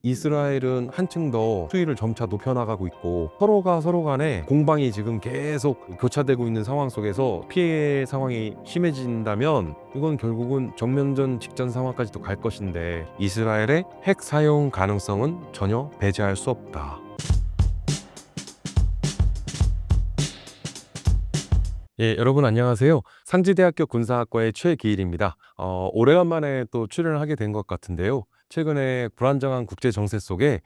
이스라엘은 한층 더 수위를 점차 높여나가고 있고 서로가 서로 간에 공방이 지금 계속 교차되고 있는 상황 속에서 피해 상황이 심해진다면 이건 결국은 정면전 직전 상황까지도 갈 것인데 이스라엘의 핵 사용 가능성은 전혀 배제할 수 없다. 예, 여러분 안녕하세요. 상지대학교 군사학과의 최기일입니다. 오래간만에 또 출연을 하게 된 것 같은데요. 최근에 불안정한 국제 정세 속에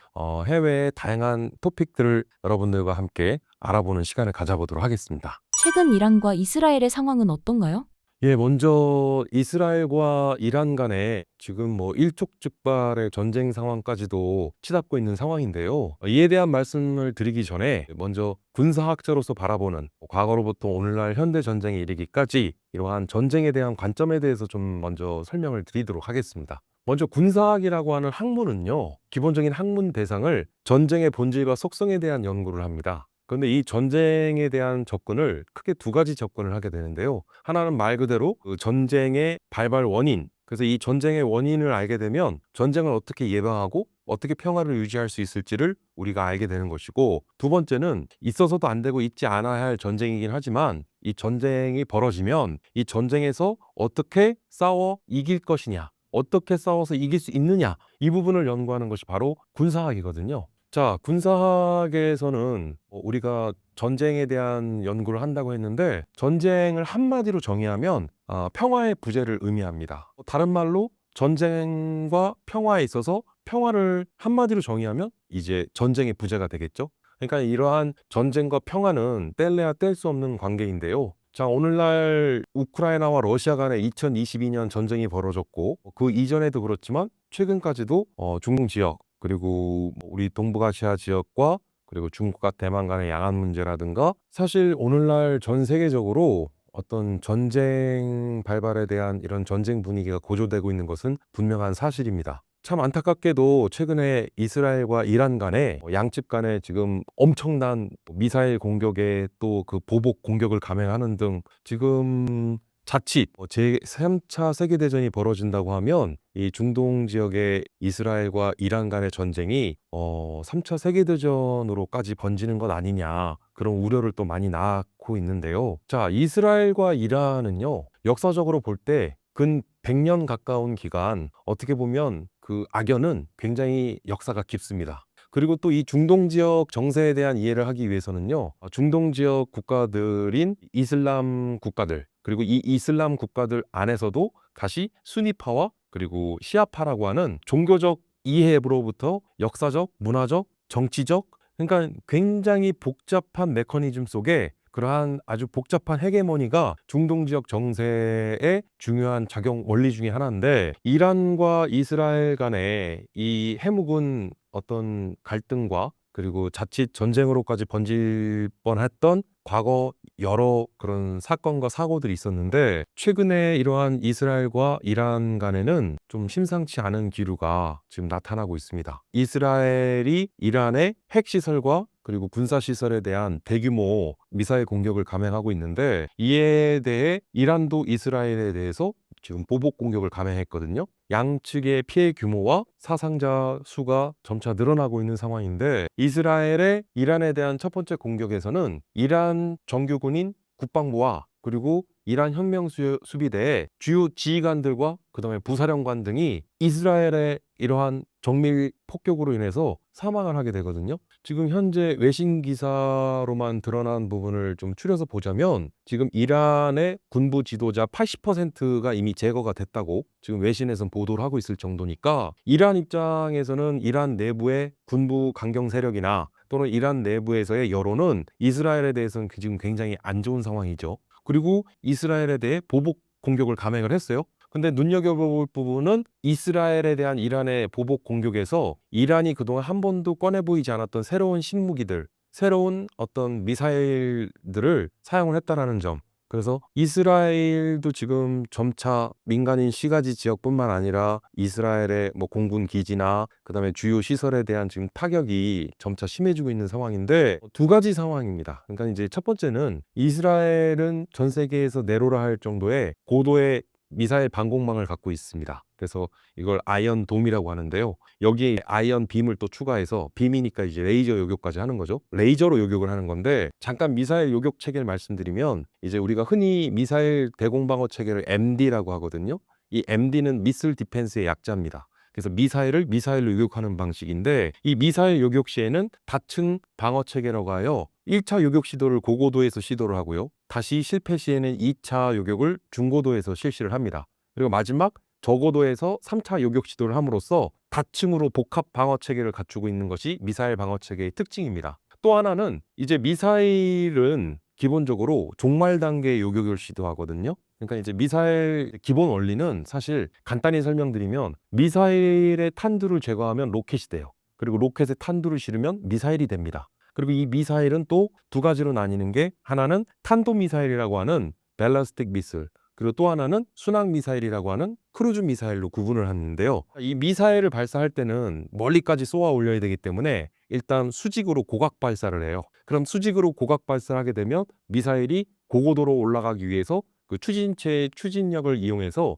해외의 다양한 토픽들을 여러분들과 함께 알아보는 시간을 가져보도록 하겠습니다. 최근 이란과 이스라엘의 상황은 어떤가요? 예, 먼저 이스라엘과 이란 간에 지금 뭐 일촉즉발의 전쟁 상황까지도 치닫고 있는 상황인데요. 이에 대한 말씀을 드리기 전에 먼저 군사학자로서 바라보는 과거로부터 오늘날 현대 전쟁에 이르기까지 이러한 전쟁에 대한 관점에 대해서 좀 먼저 설명을 드리도록 하겠습니다. 먼저 군사학이라고 하는 학문은요, 기본적인 학문 대상을 전쟁의 본질과 속성에 대한 연구를 합니다. 그런데 이 전쟁에 대한 접근을 크게 두 가지 접근을 하게 되는데요. 하나는 말 그대로 그 전쟁의 발발 원인, 그래서 이 전쟁의 원인을 알게 되면 전쟁을 어떻게 예방하고 어떻게 평화를 유지할 수 있을지를 우리가 알게 되는 것이고, 두 번째는 있어서도 안 되고 있지 않아야 할 전쟁이긴 하지만 이 전쟁이 벌어지면 이 전쟁에서 어떻게 싸워 이길 것이냐, 어떻게 싸워서 이길 수 있느냐, 이 부분을 연구하는 것이 바로 군사학이거든요. 자, 군사학에서는 우리가 전쟁에 대한 연구를 한다고 했는데 전쟁을 한마디로 정의하면 평화의 부재를 의미합니다. 다른 말로 전쟁과 평화에 있어서 평화를 한마디로 정의하면 이제 전쟁의 부재가 되겠죠. 그러니까 이러한 전쟁과 평화는 뗄래야 뗄 수 없는 관계인데요. 자, 오늘날 우크라이나와 러시아 간에 2022년 전쟁이 벌어졌고 그 이전에도 그렇지만 최근까지도 중동 지역 그리고 뭐 우리 동북아시아 지역과 그리고 중국과 대만 간의 양안 문제라든가 사실 오늘날 전 세계적으로 어떤 전쟁 발발에 대한 이런 전쟁 분위기가 고조되고 있는 것은 분명한 사실입니다. 참 안타깝게도 최근에 이스라엘과 이란 간에 양측 간에 지금 엄청난 미사일 공격에 또 그 보복 공격을 감행하는 등 지금 자칫 제3차 세계대전이 벌어진다고 하면 이 중동 지역의 이스라엘과 이란 간의 전쟁이 3차 세계대전으로까지 번지는 것 아니냐, 그런 우려를 또 많이 낳고 있는데요. 자, 이스라엘과 이란은요, 역사적으로 볼 때 근 100년 가까운 기간 어떻게 보면 그 악연은 굉장히 역사가 깊습니다. 그리고 또 이 중동 지역 정세에 대한 이해를 하기 위해서는요, 중동 지역 국가들인 이슬람 국가들, 그리고 이 이슬람 국가들 안에서도 다시 수니파와 그리고 시아파라고 하는 종교적 이해로부터 역사적, 문화적, 정치적, 그러니까 굉장히 복잡한 메커니즘 속에 그러한 아주 복잡한 헤게모니가 중동 지역 정세의 중요한 작용 원리 중에 하나인데, 이란과 이스라엘 간의 이 해묵은 어떤 갈등과 그리고 자칫 전쟁으로까지 번질 뻔했던 과거 여러 그런 사건과 사고들이 있었는데, 최근에 이러한 이스라엘과 이란 간에는 좀 심상치 않은 기류가 지금 나타나고 있습니다. 이스라엘이 이란의 핵시설과 그리고 군사시설에 대한 대규모 미사일 공격을 감행하고 있는데, 이에 대해 이란도 이스라엘에 대해서 지금 보복 공격을 감행했거든요. 양측의 피해 규모와 사상자 수가 점차 늘어나고 있는 상황인데, 이스라엘의 이란에 대한 첫 번째 공격에서는 이란 정규군인 국방부와 그리고 이란 혁명수비대의 주요 지휘관들과 그다음에 부사령관 등이 이스라엘의 이러한 정밀 폭격으로 인해서 사망을 하게 되거든요. 지금 현재 외신 기사로만 드러난 부분을 좀 추려서 보자면 지금 이란의 군부 지도자 80%가 이미 제거가 됐다고 지금 외신에선 보도를 하고 있을 정도니까, 이란 입장에서는 이란 내부의 군부 강경 세력이나 또는 이란 내부에서의 여론은 이스라엘에 대해서는 지금 굉장히 안 좋은 상황이죠. 그리고 이스라엘에 대해 보복 공격을 감행을 했어요. 근데 눈여겨볼 부분은 이스라엘에 대한 이란의 보복 공격에서 이란이 그동안 한 번도 꺼내 보이지 않았던 새로운 신무기들, 새로운 어떤 미사일들을 사용을 했다라는 점. 그래서 이스라엘도 지금 점차 민간인 시가지 지역뿐만 아니라 이스라엘의 뭐 공군 기지나 그다음에 주요 시설에 대한 지금 타격이 점차 심해지고 있는 상황인데, 두 가지 상황입니다. 그러니까 이제 첫 번째는 이스라엘은 전 세계에서 내로라 할 정도의 고도의 미사일 방공망을 갖고 있습니다. 그래서 이걸 아이언 돔이라고 하는데요. 여기에 아이언 빔을 또 추가해서, 빔이니까 이제 레이저 요격까지 하는 거죠. 레이저로 요격을 하는 건데, 잠깐 미사일 요격 체계를 말씀드리면, 이제 우리가 흔히 미사일 대공방어 체계를 MD라고 하거든요. 이 MD는 미슬 디펜스의 약자입니다. 그래서 미사일을 미사일로 요격하는 방식인데, 이 미사일 요격 시에는 다층 방어 체계라고 하여 1차 요격 시도를 고고도에서 시도를 하고요. 다시 실패 시에는 2차 요격을 중고도에서 실시를 합니다. 그리고 마지막 저고도에서 3차 요격 시도를 함으로써 다층으로 복합 방어 체계를 갖추고 있는 것이 미사일 방어 체계의 특징입니다. 또 하나는, 이제 미사일은 기본적으로 종말 단계의 요격을 시도하거든요. 그러니까 이제 미사일 기본 원리는, 사실 간단히 설명드리면, 미사일의 탄두를 제거하면 로켓이 돼요. 그리고 로켓에 탄두를 실으면 미사일이 됩니다. 그리고 이 미사일은 또 두 가지로 나뉘는 게, 하나는 탄도미사일이라고 하는 밸러스틱 미슬, 그리고 또 하나는 순항 미사일이라고 하는 크루즈 미사일로 구분을 하는데요. 이 미사일을 발사할 때는 멀리까지 쏘아 올려야 되기 때문에 일단 수직으로 고각 발사를 해요. 그럼 수직으로 고각 발사를 하게 되면 미사일이 고고도로 올라가기 위해서 그 추진체의 추진력을 이용해서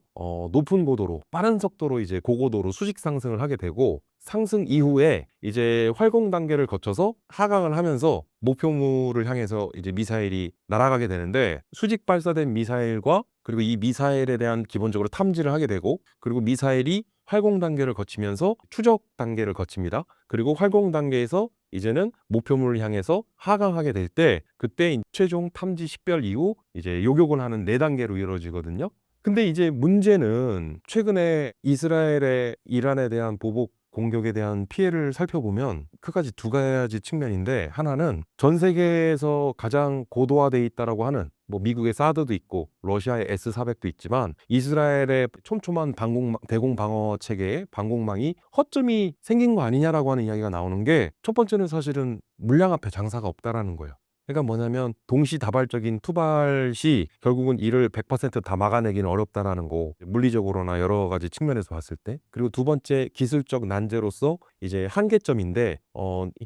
높은 고도로, 빠른 속도로 이제 고고도로 수직 상승을 하게 되고, 상승 이후에 이제 활공 단계를 거쳐서 하강을 하면서 목표물을 향해서 이제 미사일이 날아가게 되는데, 수직 발사된 미사일과, 그리고 이 미사일에 대한 기본적으로 탐지를 하게 되고, 그리고 미사일이 활공 단계를 거치면서 추적 단계를 거칩니다. 그리고 활공 단계에서 이제는 목표물을 향해서 하강하게 될 때, 그때 최종 탐지 식별 이후 이제 요격을 하는 4단계로 이루어지거든요. 근데 이제 문제는, 최근에 이스라엘의 이란에 대한 보복 공격에 대한 피해를 살펴보면 크가지 두 가지 측면인데, 하나는 전 세계에서 가장 고도화되어 있다라고 하는, 뭐 미국의 사드도 있고 러시아의 S-400도 있지만, 이스라엘의 촘촘한 대공 방어 체계의 방공망이 허점이 생긴 거 아니냐라고 하는 이야기가 나오는 게, 첫 번째는 사실은 물량 앞에 장사가 없다라는 거예요. 그러니까 뭐냐면, 동시다발적인 투발 시 결국은 이를 100%다 막아내기는 어렵다라는 거, 물리적으로나 여러 가지 측면에서 봤을 때. 그리고 두 번째, 기술적 난제로서 이제 한계점인데,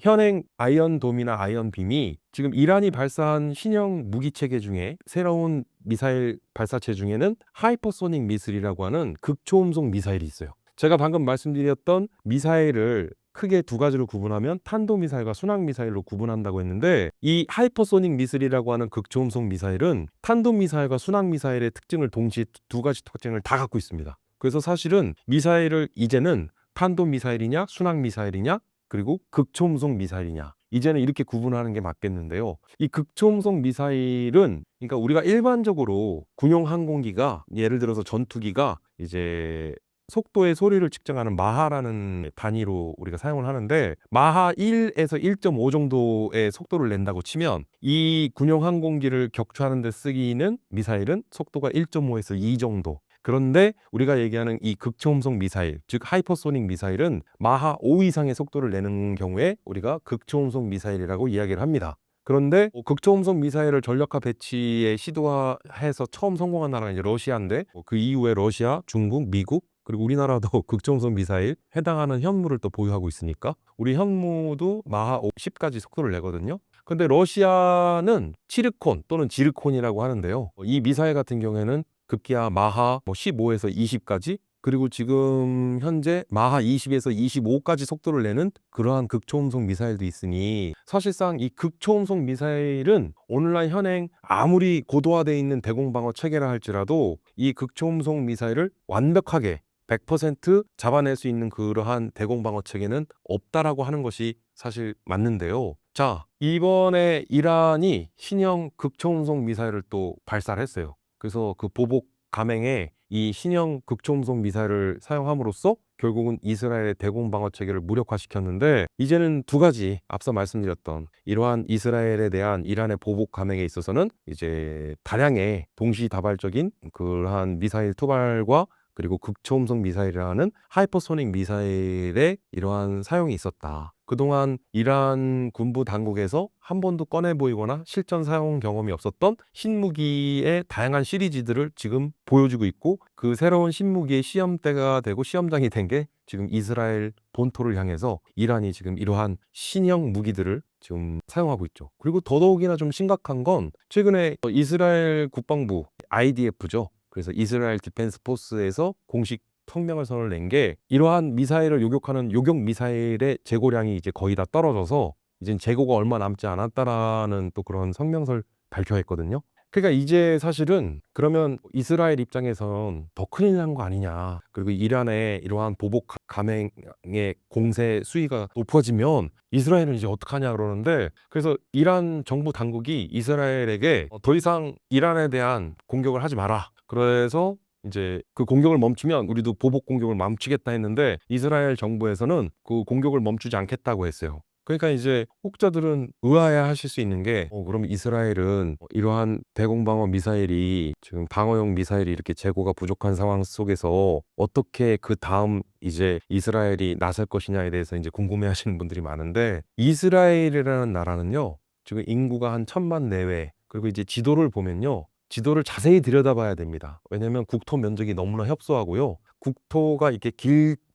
현행 아이언돔이나 아이언빔이 지금 이란이 발사한 신형 무기 체계 중에, 새로운 미사일 발사체 중에는 하이퍼소닉 미슬이라고 하는 극초음속 미사일이 있어요. 제가 방금 말씀드렸던 미사일을 크게 두 가지로 구분하면 탄도미사일과 순항미사일로 구분한다고 했는데, 이 하이퍼소닉 미슬이라고 하는 극초음속 미사일은 탄도미사일과 순항미사일의 특징을 동시에, 두 가지 특징을 다 갖고 있습니다. 그래서 사실은 미사일을 이제는 탄도미사일이냐 순항미사일이냐 그리고 극초음속 미사일이냐, 이제는 이렇게 구분하는 게 맞겠는데요. 이 극초음속 미사일은, 그러니까 우리가 일반적으로 군용 항공기가, 예를 들어서 전투기가 이제 속도의 소리를 측정하는 마하라는 단위로 우리가 사용을 하는데, 마하 1에서 1.5 정도의 속도를 낸다고 치면, 이 군용 항공기를 격추하는 데 쓰기는 미사일은 속도가 1.5에서 2 정도. 그런데 우리가 얘기하는 이 극초음속 미사일, 즉 하이퍼소닉 미사일은 마하 5 이상의 속도를 내는 경우에 우리가 극초음속 미사일이라고 이야기를 합니다. 그런데 극초음속 미사일을 전력화 배치에 시도해서 처음 성공한 나라가 이제 러시아인데, 그 이후에 러시아, 중국, 미국, 그리고 우리나라도 극초음속 미사일 해당하는 현무를 또 보유하고 있으니까 우리 현무도 마하 10까지 속도를 내거든요. 근데 러시아는 치르콘 또는 지르콘이라고 하는데요. 이 미사일 같은 경우에는 급기야 마하 15에서 20까지, 그리고 지금 현재 마하 20에서 25까지 속도를 내는 그러한 극초음속 미사일도 있으니, 사실상 이 극초음속 미사일은 오늘날 현행 아무리 고도화되어 있는 대공방어 체계라 할지라도, 이 극초음속 미사일을 완벽하게 100% 잡아낼 수 있는 그러한 대공방어 체계는 없다라고 하는 것이 사실 맞는데요. 자, 이번에 이란이 신형 극초음속 미사일을 또 발사를 했어요. 그래서 그 보복 감행에 이 신형 극초음속 미사일을 사용함으로써 결국은 이스라엘의 대공방어 체계를 무력화시켰는데, 이제는 두 가지, 앞서 말씀드렸던 이러한 이스라엘에 대한 이란의 보복 감행에 있어서는 이제 다량의 동시다발적인 그러한 미사일 투발과, 그리고 극초음속 미사일이라는 하이퍼소닉 미사일의 이러한 사용이 있었다. 그동안 이란 군부 당국에서 한 번도 꺼내 보이거나 실전 사용 경험이 없었던 신무기의 다양한 시리즈들을 지금 보여주고 있고, 그 새로운 신무기의 시험대가 되고 시험장이 된 게 지금 이스라엘 본토를 향해서 이란이 지금 이러한 신형 무기들을 지금 사용하고 있죠. 그리고 더더욱이나 좀 심각한 건, 최근에 이스라엘 국방부 IDF죠. 그래서 이스라엘 디펜스 포스에서 공식 성명을 선을 낸 게 이러한 미사일을 요격하는 요격 미사일의 재고량이 이제 거의 다 떨어져서 이제 재고가 얼마 남지 않았다라는 또 그런 성명서를 발표했거든요. 그러니까 이제 사실은 그러면 이스라엘 입장에선 더 큰일 난 거 아니냐. 그리고 이란의 이러한 보복 감행의 공세 수위가 높아지면 이스라엘은 이제 어떡하냐 그러는데, 그래서 이란 정부 당국이 이스라엘에게 더 이상 이란에 대한 공격을 하지 마라. 그래서 이제 그 공격을 멈추면 우리도 보복 공격을 멈추겠다 했는데 이스라엘 정부에서는 그 공격을 멈추지 않겠다고 했어요. 그러니까 이제 혹자들은 의아해하실 수 있는 게 그럼 이스라엘은 이러한 대공방어 미사일이 지금 방어용 미사일이 이렇게 재고가 부족한 상황 속에서 어떻게 그 다음 이제 이스라엘이 나설 것이냐에 대해서 이제 궁금해하시는 분들이 많은데, 이스라엘이라는 나라는요 지금 인구가 한 1,000만 내외, 그리고 이제 지도를 보면요 지도를 자세히 들여다봐야 됩니다. 왜냐하면 국토 면적이 너무나 협소하고요. 국토가 이렇게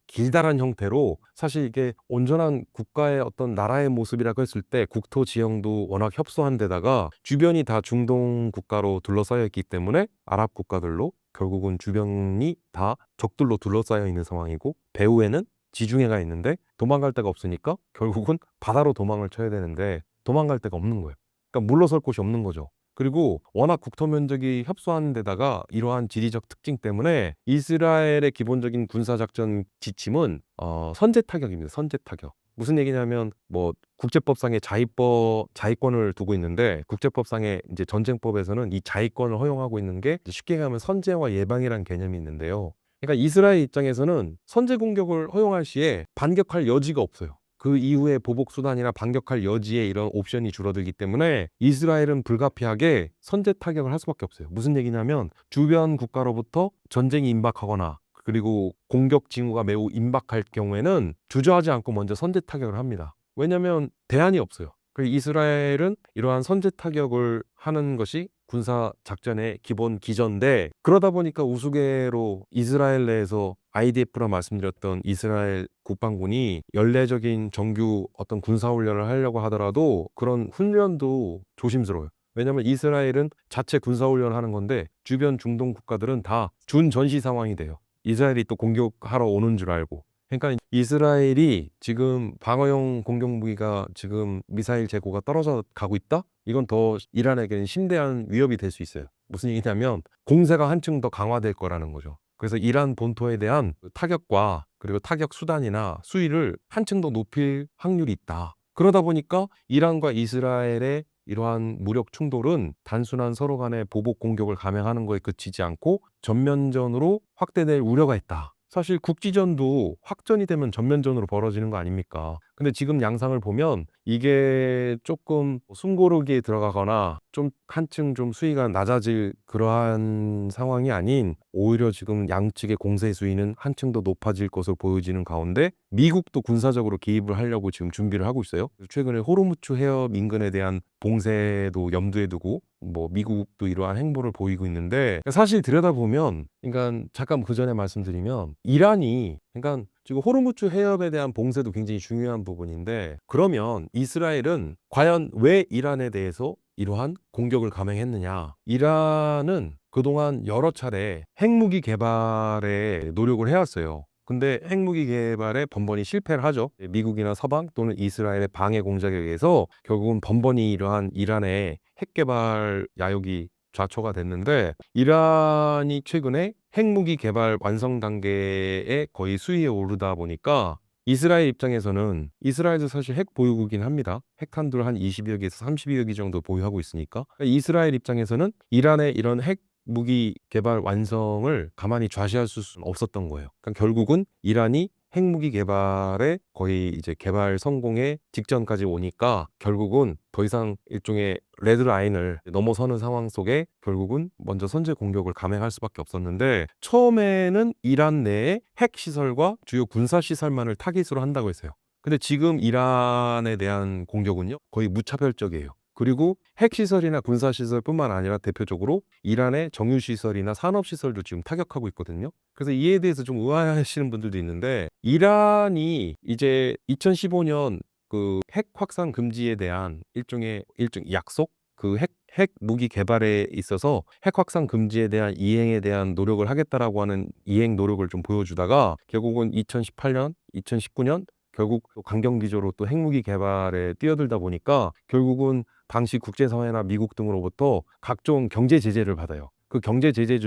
길다란 형태로 사실 이게 온전한 국가의 어떤 나라의 모습이라고 했을 때 국토 지형도 워낙 협소한 데다가 주변이 다 중동 국가로 둘러싸여 있기 때문에 아랍 국가들로 결국은 주변이 다 적들로 둘러싸여 있는 상황이고, 배후에는 지중해가 있는데 도망갈 데가 없으니까 결국은 바다로 도망을 쳐야 되는데 도망갈 데가 없는 거예요. 그러니까 물러설 곳이 없는 거죠. 그리고 워낙 국토 면적이 협소한 데다가 이러한 지리적 특징 때문에 이스라엘의 기본적인 군사작전 지침은 선제 타격입니다. 선제 타격. 무슨 얘기냐면 뭐 국제법상의 자위권을 두고 있는데, 국제법상의 이제 전쟁법에서는 이 자위권을 허용하고 있는 게 쉽게 얘기하면 선제와 예방이라는 개념이 있는데요. 그러니까 이스라엘 입장에서는 선제 공격을 허용할 시에 반격할 여지가 없어요. 그 이후에 보복 수단이나 반격할 여지에 이런 옵션이 줄어들기 때문에 이스라엘은 불가피하게 선제 타격을 할 수밖에 없어요. 무슨 얘기냐면 주변 국가로부터 전쟁이 임박하거나 그리고 공격 징후가 매우 임박할 경우에는 주저하지 않고 먼저 선제 타격을 합니다. 왜냐하면 대안이 없어요. 그리고 이스라엘은 이러한 선제 타격을 하는 것이 군사 작전의 기본 기전인데, 그러다 보니까 우스개로 이스라엘 내에서 IDF라 말씀드렸던 이스라엘 국방군이 연례적인 정규 어떤 군사 훈련을 하려고 하더라도 그런 훈련도 조심스러워요. 왜냐하면 이스라엘은 자체 군사 훈련을 하는 건데 주변 중동 국가들은 다 준전시 상황이 돼요. 이스라엘이 또 공격하러 오는 줄 알고. 그러니까 이스라엘이 지금 방어용 공격 무기가 지금 미사일 재고가 떨어져 가고 있다? 이건 더 이란에게는 심대한 위협이 될 수 있어요. 무슨 얘기냐면 공세가 한층 더 강화될 거라는 거죠. 그래서 이란 본토에 대한 타격과 그리고 타격 수단이나 수위를 한층 더 높일 확률이 있다. 그러다 보니까 이란과 이스라엘의 이러한 무력 충돌은 단순한 서로 간의 보복 공격을 감행하는 거에 그치지 않고 전면전으로 확대될 우려가 있다. 사실 국지전도 확전이 되면 전면전으로 벌어지는 거 아닙니까? 근데 지금 양상을 보면 이게 조금 숨고르기에 들어가거나 좀 한층 좀 수위가 낮아질 그러한 상황이 아닌, 오히려 지금 양측의 공세 수위는 한층 더 높아질 것으로 보여지는 가운데 미국도 군사적으로 개입을 하려고 지금 준비를 하고 있어요. 최근에 호르무즈 해협 인근에 대한 봉쇄도 염두에 두고 뭐 미국도 이러한 행보를 보이고 있는데, 사실 들여다보면, 그러니까 잠깐 그 전에 말씀드리면 이란이, 그러니까 지금 호르무즈 해협에 대한 봉쇄도 굉장히 중요한 부분인데, 그러면 이스라엘은 과연 왜 이란에 대해서 이러한 공격을 감행했느냐? 이란은 그동안 여러 차례 핵무기 개발에 노력을 해왔어요. 근데 핵무기 개발에 번번이 실패를 하죠. 미국이나 서방 또는 이스라엘의 방해 공작에 의해서 결국은 번번이 이러한 이란의 핵 개발 야욕이 좌초가 됐는데, 이란이 최근에 핵무기 개발 완성 단계에 거의 수위에 오르다 보니까 이스라엘 입장에서는, 이스라엘도 사실 핵 보유국이긴 합니다. 핵탄두를 한 20여 개에서 30여 개 정도 보유하고 있으니까 이스라엘 입장에서는 이란의 이런 핵 무기 개발 완성을 가만히 좌시할 수는 없었던 거예요. 그러니까 결국은 이란이 핵무기 개발에 거의 이제 개발 성공의 직전까지 오니까 결국은 더 이상 일종의 레드라인을 넘어서는 상황 속에 결국은 먼저 선제 공격을 감행할 수밖에 없었는데, 처음에는 이란 내에 핵시설과 주요 군사시설만을 타깃으로 한다고 했어요. 근데 지금 이란에 대한 공격은요 거의 무차별적이에요. 그리고 핵시설이나 군사시설뿐만 아니라 대표적으로 이란의 정유시설이나 산업시설도 지금 타격하고 있거든요. 그래서 이에 대해서 좀 의아해하시는 분들도 있는데, 이란이 이제 2015년 그 핵 확산 금지에 대한 일종 약속, 그 핵 핵 무기 개발에 있어서 핵 확산 금지에 대한 이행에 대한 노력을 하겠다라고 하는 이행 노력을 좀 보여주다가 결국은 2018년, 2019년 결국 또 강경기조로 또 핵무기 개발에 뛰어들다 보니까 결국은 당시 국제사회나 미국 등으로부터 각종 경제 제재를 받아요. 그 경제 제재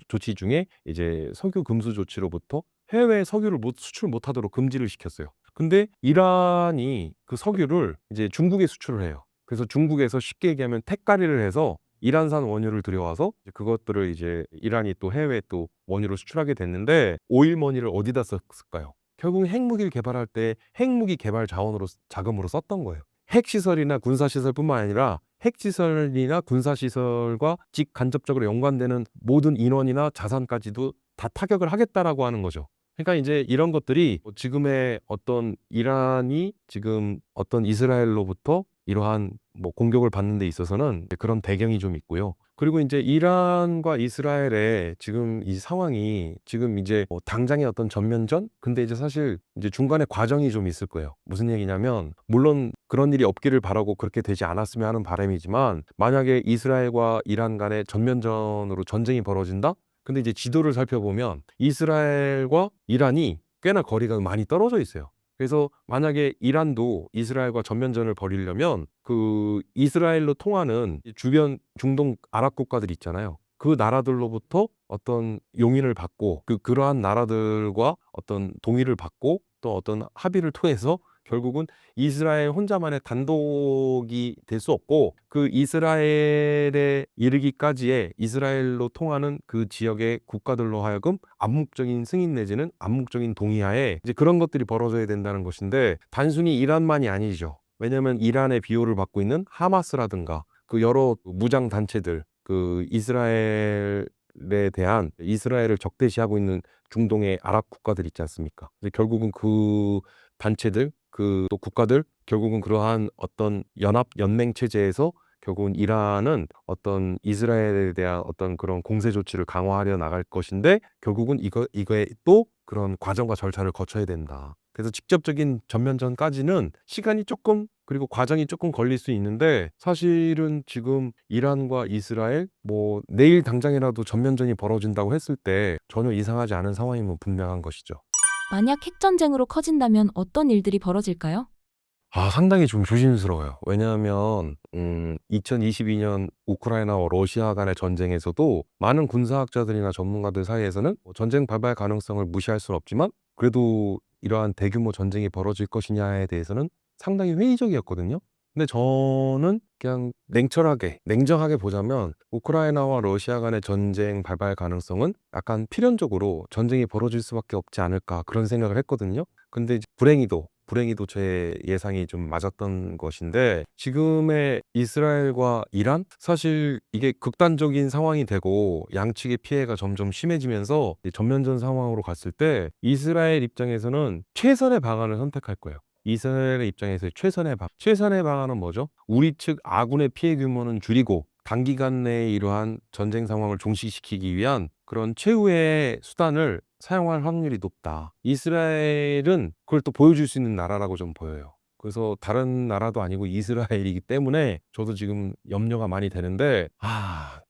조치 중에 이제 석유 금수 조치로부터 해외 석유를 수출 못하도록 금지를 시켰어요. 근데 이란이 그 석유를 이제 중국에 수출을 해요. 그래서 중국에서 쉽게 얘기하면 택가리를 해서 이란산 원유를 들여와서 이제 그것들을 이제 이란이 또 해외에 또 원유로 수출하게 됐는데 오일머니를 어디다 썼을까요? 결국 핵무기를 개발할 때 핵무기 개발 자원으로 자금으로 썼던 거예요. 핵시설이나 군사시설뿐만 아니라 핵시설이나 군사시설과 직간접적으로 연관되는 모든 인원이나 자산까지도 다 타격을 하겠다라고 하는 거죠. 그러니까 이제 이런 것들이 지금의 어떤 이란이 지금 어떤 이스라엘로부터 이러한 뭐 공격을 받는 데 있어서는 그런 배경이 좀 있고요. 그리고 이제 이란과 이스라엘의 지금 이 상황이 지금 이제 뭐 당장의 어떤 전면전? 근데 이제 사실 이제 중간에 과정이 좀 있을 거예요. 무슨 얘기냐면 물론 그런 일이 없기를 바라고 그렇게 되지 않았으면 하는 바람이지만 만약에 이스라엘과 이란 간의 전면전으로 전쟁이 벌어진다? 근데 이제 지도를 살펴보면 이스라엘과 이란이 꽤나 거리가 많이 떨어져 있어요. 그래서 만약에 이란도 이스라엘과 전면전을 벌이려면 그 이스라엘로 통하는 주변 중동 아랍 국가들 있잖아요. 그 나라들로부터 어떤 용인을 받고 그러한 나라들과 어떤 동의를 받고 또 어떤 합의를 통해서 결국은 이스라엘 혼자만의 단독이 될 수 없고 그 이스라엘에 이르기까지의 이스라엘로 통하는 그 지역의 국가들로 하여금 암묵적인 승인 내지는 암묵적인 동의하에 이제 그런 것들이 벌어져야 된다는 것인데 단순히 이란만이 아니죠. 왜냐하면 이란의 비호를 받고 있는 하마스라든가 그 여러 무장 단체들 그 이스라엘에 대한 이스라엘을 적대시하고 있는 중동의 아랍 국가들 있지 않습니까? 이제 결국은 그 단체들 그 또 국가들 결국은 그러한 어떤 연합 연맹 체제에서 결국은 이란은 어떤 이스라엘에 대한 어떤 그런 공세 조치를 강화하려 나갈 것인데 결국은 이거에 또 그런 과정과 절차를 거쳐야 된다. 그래서 직접적인 전면전까지는 시간이 조금 그리고 과정이 조금 걸릴 수 있는데 사실은 지금 이란과 이스라엘 뭐 내일 당장이라도 전면전이 벌어진다고 했을 때 전혀 이상하지 않은 상황임은 분명한 것이죠. 만약 핵전쟁으로 커진다면 어떤 일들이 벌어질까요? 상당히 좀 조심스러워요. 왜냐하면 2022년 우크라이나와 러시아 간의 전쟁에서도 많은 군사학자들이나 전문가들 사이에서는 뭐 전쟁 발발 가능성을 무시할 수는 없지만 그래도 이러한 대규모 전쟁이 벌어질 것이냐에 대해서는 상당히 회의적이었거든요. 근데 저는 그냥 냉정하게 보자면 우크라이나와 러시아 간의 전쟁 발발 가능성은 약간 필연적으로 전쟁이 벌어질 수밖에 없지 않을까 그런 생각을 했거든요. 근데 이제 불행히도 제 예상이 좀 맞았던 것인데 지금의 이스라엘과 이란? 사실 이게 극단적인 상황이 되고 양측의 피해가 점점 심해지면서 이제 전면전 상황으로 갔을 때 이스라엘 입장에서는 최선의 방안을 선택할 거예요. 이스라엘의 입장에서 최선의 방안은 뭐죠? 우리 측 아군의 피해 규모는 줄이고 단기간 내에 이러한 전쟁 상황을 종식시키기 위한 그런 최후의 수단을 사용할 확률이 높다. 이스라엘은 그걸 또 보여줄 수 있는 나라라고 좀 보여요. 그래서 다른 나라도 아니고 이스라엘이기 때문에 저도 지금 염려가 많이 되는데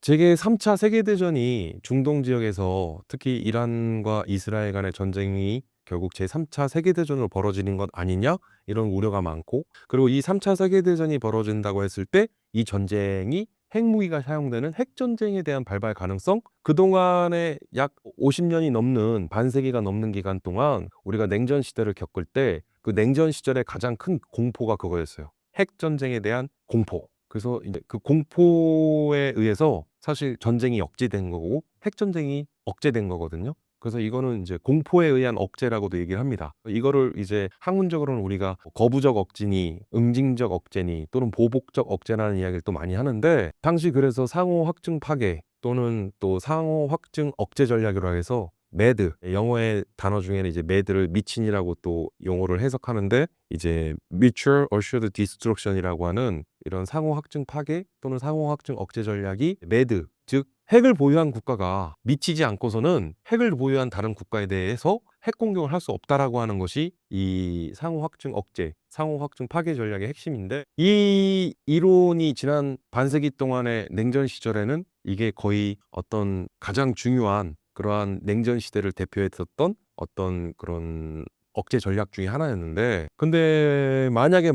제게 3차 세계대전이 중동 지역에서 특히 이란과 이스라엘 간의 전쟁이 결국 제3차 세계대전으로 벌어지는 것 아니냐? 이런 우려가 많고 그리고 이 3차 세계대전이 벌어진다고 했을 때 이 전쟁이 핵무기가 사용되는 핵전쟁에 대한 발발 가능성? 그동안에 약 50년이 넘는 반세기가 넘는 기간 동안 우리가 냉전 시대를 겪을 때 그 냉전 시절의 가장 큰 공포가 그거였어요. 핵전쟁에 대한 공포. 그래서 이제 그 공포에 의해서 사실 전쟁이 억제된 거고 핵전쟁이 억제된 거거든요. 그래서 이거는 이제 공포에 의한 억제라고도 얘기를 합니다. 이거를 이제 학문적으로는 우리가 거부적 억제니, 응징적 억제니 또는 보복적 억제라는 이야기를 또 많이 하는데 당시 그래서 상호 확증 파괴 또는 또 상호 확증 억제 전략이라고 해서 매드 영어의 단어 중에는 이제 매드를 미친이라고 또 용어를 해석하는데 이제 Mutual Assured Destruction이라고 하는 이런 상호 확증 파괴 또는 상호 확증 억제 전략이 매드 즉 핵을 보유한 국가가 미치지 않고서는 핵을 보유한 다른 국가에 대해서 핵 공격을 할 수 없다라고 하는 것이 이 상호 확증 억제, 상호 확증 파괴 전략의 핵심인데, 이 이론이 지난 반세기 동안의 냉전 시절에는 이게 거의 어떤 가장 중요한 그러한 냉전 시대를 대표했었던 어떤 그런 억제 전략 중에 하나였는데, 근데 만약에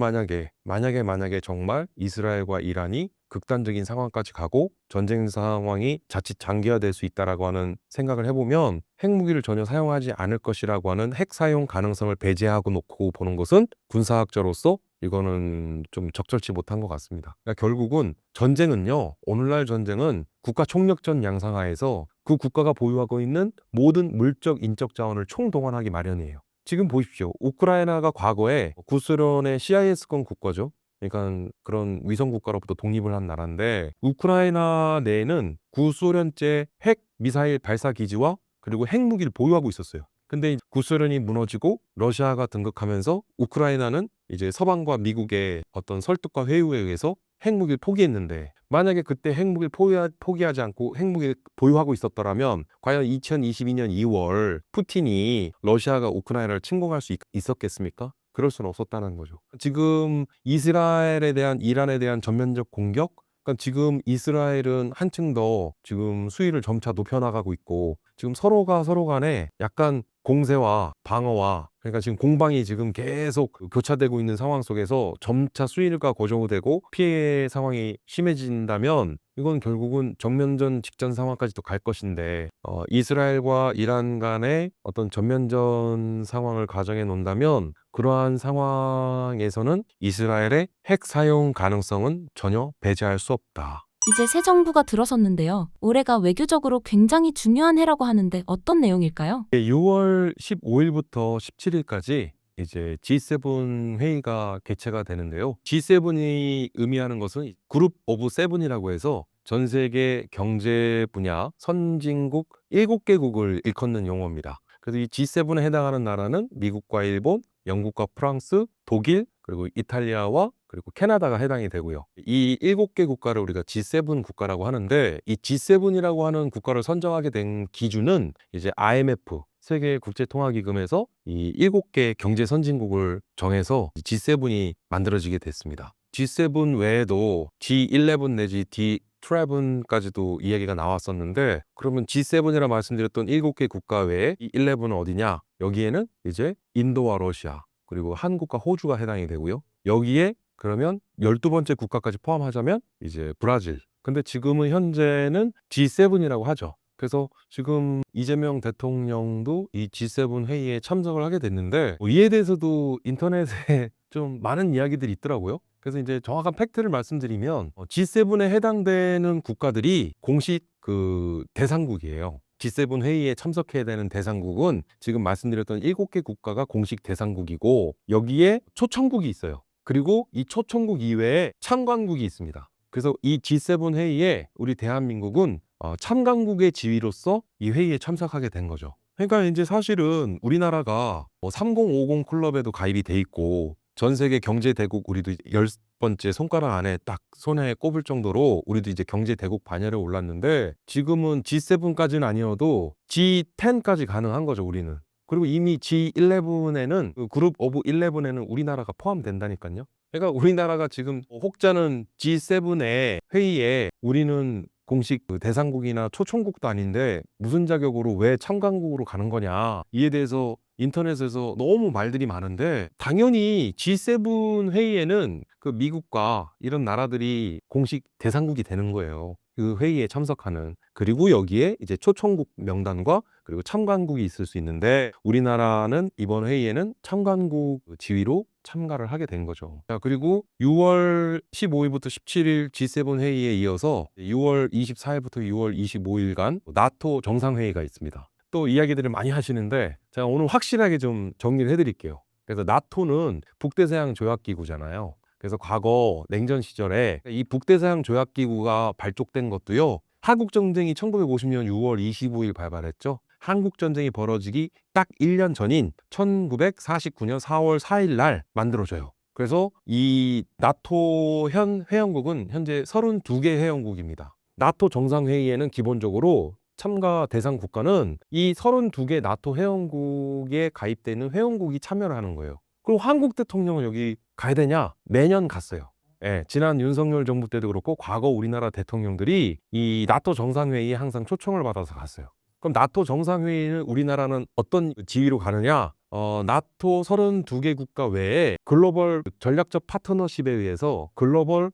정말 이스라엘과 이란이 극단적인 상황까지 가고 전쟁 상황이 자칫 장기화될 수 있다라고 하는 생각을 해보면, 핵무기를 전혀 사용하지 않을 것이라고 하는 핵 사용 가능성을 배제하고 놓고 보는 것은 군사학자로서 이거는 좀 적절치 못한 것 같습니다. 그러니까 결국은 전쟁은요, 오늘날 전쟁은 국가 총력전 양상하에서 그 국가가 보유하고 있는 모든 물적, 인적 자원을 총동원하기 마련이에요. 지금 보십시오. 우크라이나가 과거에 구소련의 CIS권 국가죠. 그러니까 그런 위성 국가로부터 독립을 한 나라인데, 우크라이나 내에는 구소련제 핵 미사일 발사 기지와 그리고 핵무기를 보유하고 있었어요. 근데 구소련이 무너지고 러시아가 등극하면서 우크라이나는 이제 서방과 미국의 어떤 설득과 회유에 의해서 핵무기를 포기했는데, 만약에 그때 핵무기를 포기하지 않고 핵무기를 보유하고 있었더라면 과연 2022년 2월 푸틴이 러시아가 우크라이나를 침공할 수 있었겠습니까? 그럴 수는 없었다는 거죠. 지금 이스라엘에 대한, 이란에 대한 전면적 공격, 그러니까 지금 이스라엘은 한층 더 지금 수위를 점차 높여나가고 있고, 지금 서로가 서로 간에 약간 공세와 방어와, 그러니까 지금 공방이 지금 계속 교차되고 있는 상황 속에서 점차 수위가 고조되고 피해 상황이 심해진다면 이건 결국은 정면전 직전 상황까지도 갈 것인데, 이스라엘과 이란 간의 어떤 전면전 상황을 가정해 놓는다면 그러한 상황에서는 이스라엘의 핵 사용 가능성은 전혀 배제할 수 없다. 이제 새 정부가 들어섰는데요. 올해가 외교적으로 굉장히 중요한 해라고 하는데 어떤 내용일까요? 6월 15일부터 17일까지 이제 G7 회의가 개최가 되는데요. G7이 의미하는 것은 그룹 오브 세븐이라고 해서 전 세계 경제 분야 선진국 7개국을 일컫는 용어입니다. 그래서 이 G7에 해당하는 나라는 미국과 일본, 영국과 프랑스, 독일, 그리고 이탈리아와 그리고 캐나다가 해당이 되고요. 이 7개 국가를 우리가 G7 국가라고 하는데, 이 G7이라고 하는 국가를 선정하게 된 기준은 이제 IMF 세계 국제통화기금에서 이 7개 경제 선진국을 정해서 G7이 만들어지게 됐습니다. G7 외에도 G11 내지 D12까지도 이야기가 나왔었는데, 그러면 G7이라 말씀드렸던 7개 국가 외에 이 11은 어디냐? 여기에는 이제 인도와 러시아, 그리고 한국과 호주가 해당이 되고요. 여기에 그러면 12번째 국가까지 포함하자면 이제 브라질. 근데 지금은 현재는 G7이라고 하죠. 그래서 지금 이재명 대통령도 이 G7 회의에 참석을 하게 됐는데, 이에 대해서도 인터넷에 좀 많은 이야기들이 있더라고요. 그래서 이제 정확한 팩트를 말씀드리면 G7에 해당되는 국가들이 공식 그 대상국이에요. G7 회의에 참석해야 되는 대상국은 지금 말씀드렸던 7개 국가가 공식 대상국이고, 여기에 초청국이 있어요. 그리고 이 초청국 이외에 참관국이 있습니다. 그래서 이 G7 회의에 우리 대한민국은 참관국의 지위로서 이 회의에 참석하게 된 거죠. 그러니까 이제 사실은 우리나라가 3050 클럽에도 가입이 돼 있고, 전 세계 경제 대국 우리도 10번째 손가락 안에 딱 손에 꼽을 정도로 우리도 이제 경제 대국 반열에 올랐는데, 지금은 G7까지는 아니어도 G10까지 가능한 거죠, 우리는. 그리고 이미 G11에는 그 그룹 오브 11에는 우리나라가 포함된다니까요. 그러니까 우리나라가 지금 혹자는 G7의 회의에 우리는 공식 그 대상국이나 초청국도 아닌데 무슨 자격으로 왜 참관국으로 가는 거냐, 이에 대해서 인터넷에서 너무 말들이 많은데, 당연히 G7 회의에는 그 미국과 이런 나라들이 공식 대상국이 되는 거예요. 그 회의에 참석하는. 그리고 여기에 이제 초청국 명단과 그리고 참관국이 있을 수 있는데, 우리나라는 이번 회의에는 참관국 지위로 참가를 하게 된 거죠. 자, 그리고 6월 15일부터 17일 G7 회의에 이어서 6월 24일부터 6월 25일간 나토 정상회의가 있습니다. 또 이야기들을 많이 하시는데 제가 오늘 확실하게 좀 정리를 해드릴게요. 그래서 나토는 북대서양 조약기구잖아요. 그래서 과거 냉전 시절에 이 북대서양 조약기구가 발족된 것도요, 한국전쟁이 1950년 6월 25일 발발했죠. 한국전쟁이 벌어지기 딱 1년 전인 1949년 4월 4일 날 만들어져요. 그래서 이 나토 현 회원국은 현재 32개 회원국입니다. 나토 정상회의에는 기본적으로 참가 대상 국가는 이 32개 나토 회원국에 가입되는 회원국이 참여를 하는 거예요. 그럼 한국 대통령은 여기 가야 되냐? 매년 갔어요. 예, 지난 윤석열 정부 때도 그렇고 과거 우리나라 대통령들이 이 나토 정상회의에 항상 초청을 받아서 갔어요. 그럼 나토 정상회의는 우리나라는 어떤 지위로 가느냐? 나토 32개 국가 외에 글로벌 전략적 파트너십에 의해서 글로벌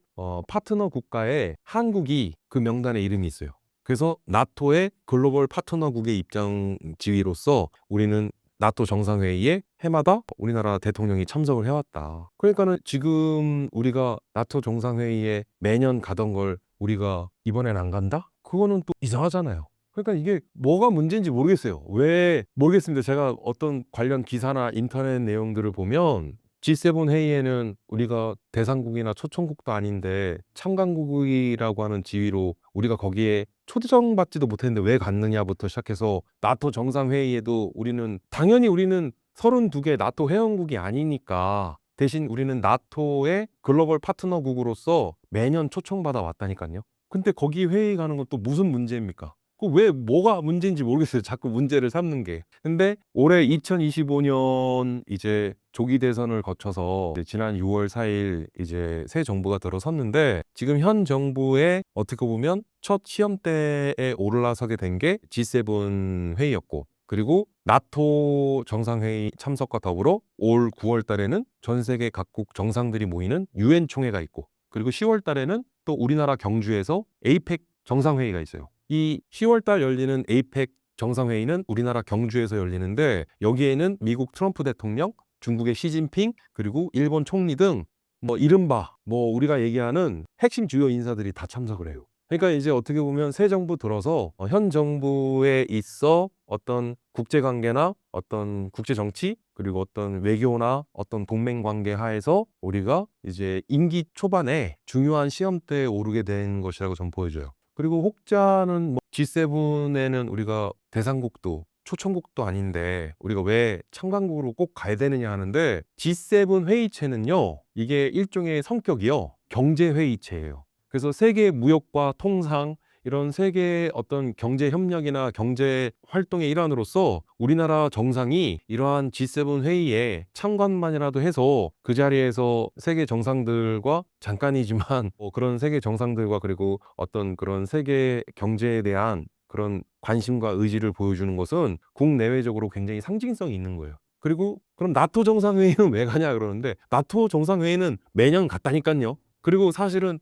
파트너 국가에 한국이 그 명단에 이름이 있어요. 그래서 나토의 글로벌 파트너국의 입장 지위로서 우리는 나토 정상회의에 해마다 우리나라 대통령이 참석을 해왔다. 그러니까는 지금 우리가 나토 정상회의에 매년 가던 걸 우리가 이번엔 안 간다? 그거는 또 이상하잖아요. 그러니까 이게 뭐가 문제인지 모르겠어요. 왜 모르겠습니다. 제가 어떤 관련 기사나 인터넷 내용들을 보면 G7 회의에는 우리가 대상국이나 초청국도 아닌데 참관국이라고 하는 지위로 우리가 거기에 초청받지도 못했는데 왜 갔느냐부터 시작해서 나토 정상회의에도 당연히 우리는 32개 나토 회원국이 아니니까 대신 우리는 나토의 글로벌 파트너국으로서 매년 초청받아 왔다니까요. 근데 거기 회의 가는 건 또 무슨 문제입니까? 왜 뭐가 문제인지 모르겠어요. 자꾸 문제를 삼는 게. 근데 올해 2025년 이제 조기 대선을 거쳐서 이제 지난 6월 4일 이제 새 정부가 들어섰는데 지금 현 정부의 어떻게 보면 첫 시험대에 올라서게 된 게 G7 회의였고 그리고 나토 정상회의 참석과 더불어 올 9월 달에는 전 세계 각국 정상들이 모이는 유엔 총회가 있고 그리고 10월 달에는 또 우리나라 경주에서 에이펙 정상회의가 있어요. 이 10월 달 열리는 에이펙 정상회의는 우리나라 경주에서 열리는데 여기에는 미국 트럼프 대통령, 중국의 시진핑, 그리고 일본 총리 등 뭐 이른바 뭐 우리가 얘기하는 핵심 주요 인사들이 다 참석을 해요. 그러니까 이제 어떻게 보면 새 정부 들어서 현 정부에 있어 어떤 국제관계나 어떤 국제정치 그리고 어떤 외교나 어떤 동맹관계 하에서 우리가 이제 임기 초반에 중요한 시험대에 오르게 된 것이라고 전 보여져요. 그리고 혹자는 뭐 G7에는 우리가 대상국도 초청국도 아닌데 우리가 왜 참관국으로 꼭 가야 되느냐 하는데 G7 회의체는요 이게 일종의 성격이요 경제회의체예요. 그래서 세계 무역과 통상 이런 세계 어떤 경제 협력이나 경제 활동의 일환으로서 우리나라 정상이 이러한 G7 회의에 참관만이라도 해서 그 자리에서 세계 정상들과 잠깐이지만 뭐 그런 세계 정상들과 그리고 어떤 그런 세계 경제에 대한 그런 관심과 의지를 보여주는 것은 국내외적으로 굉장히 상징성이 있는 거예요. 그리고 그럼 나토 정상회의는 왜 가냐 그러는데 나토 정상회의는 매년 갔다니까요. 그리고 사실은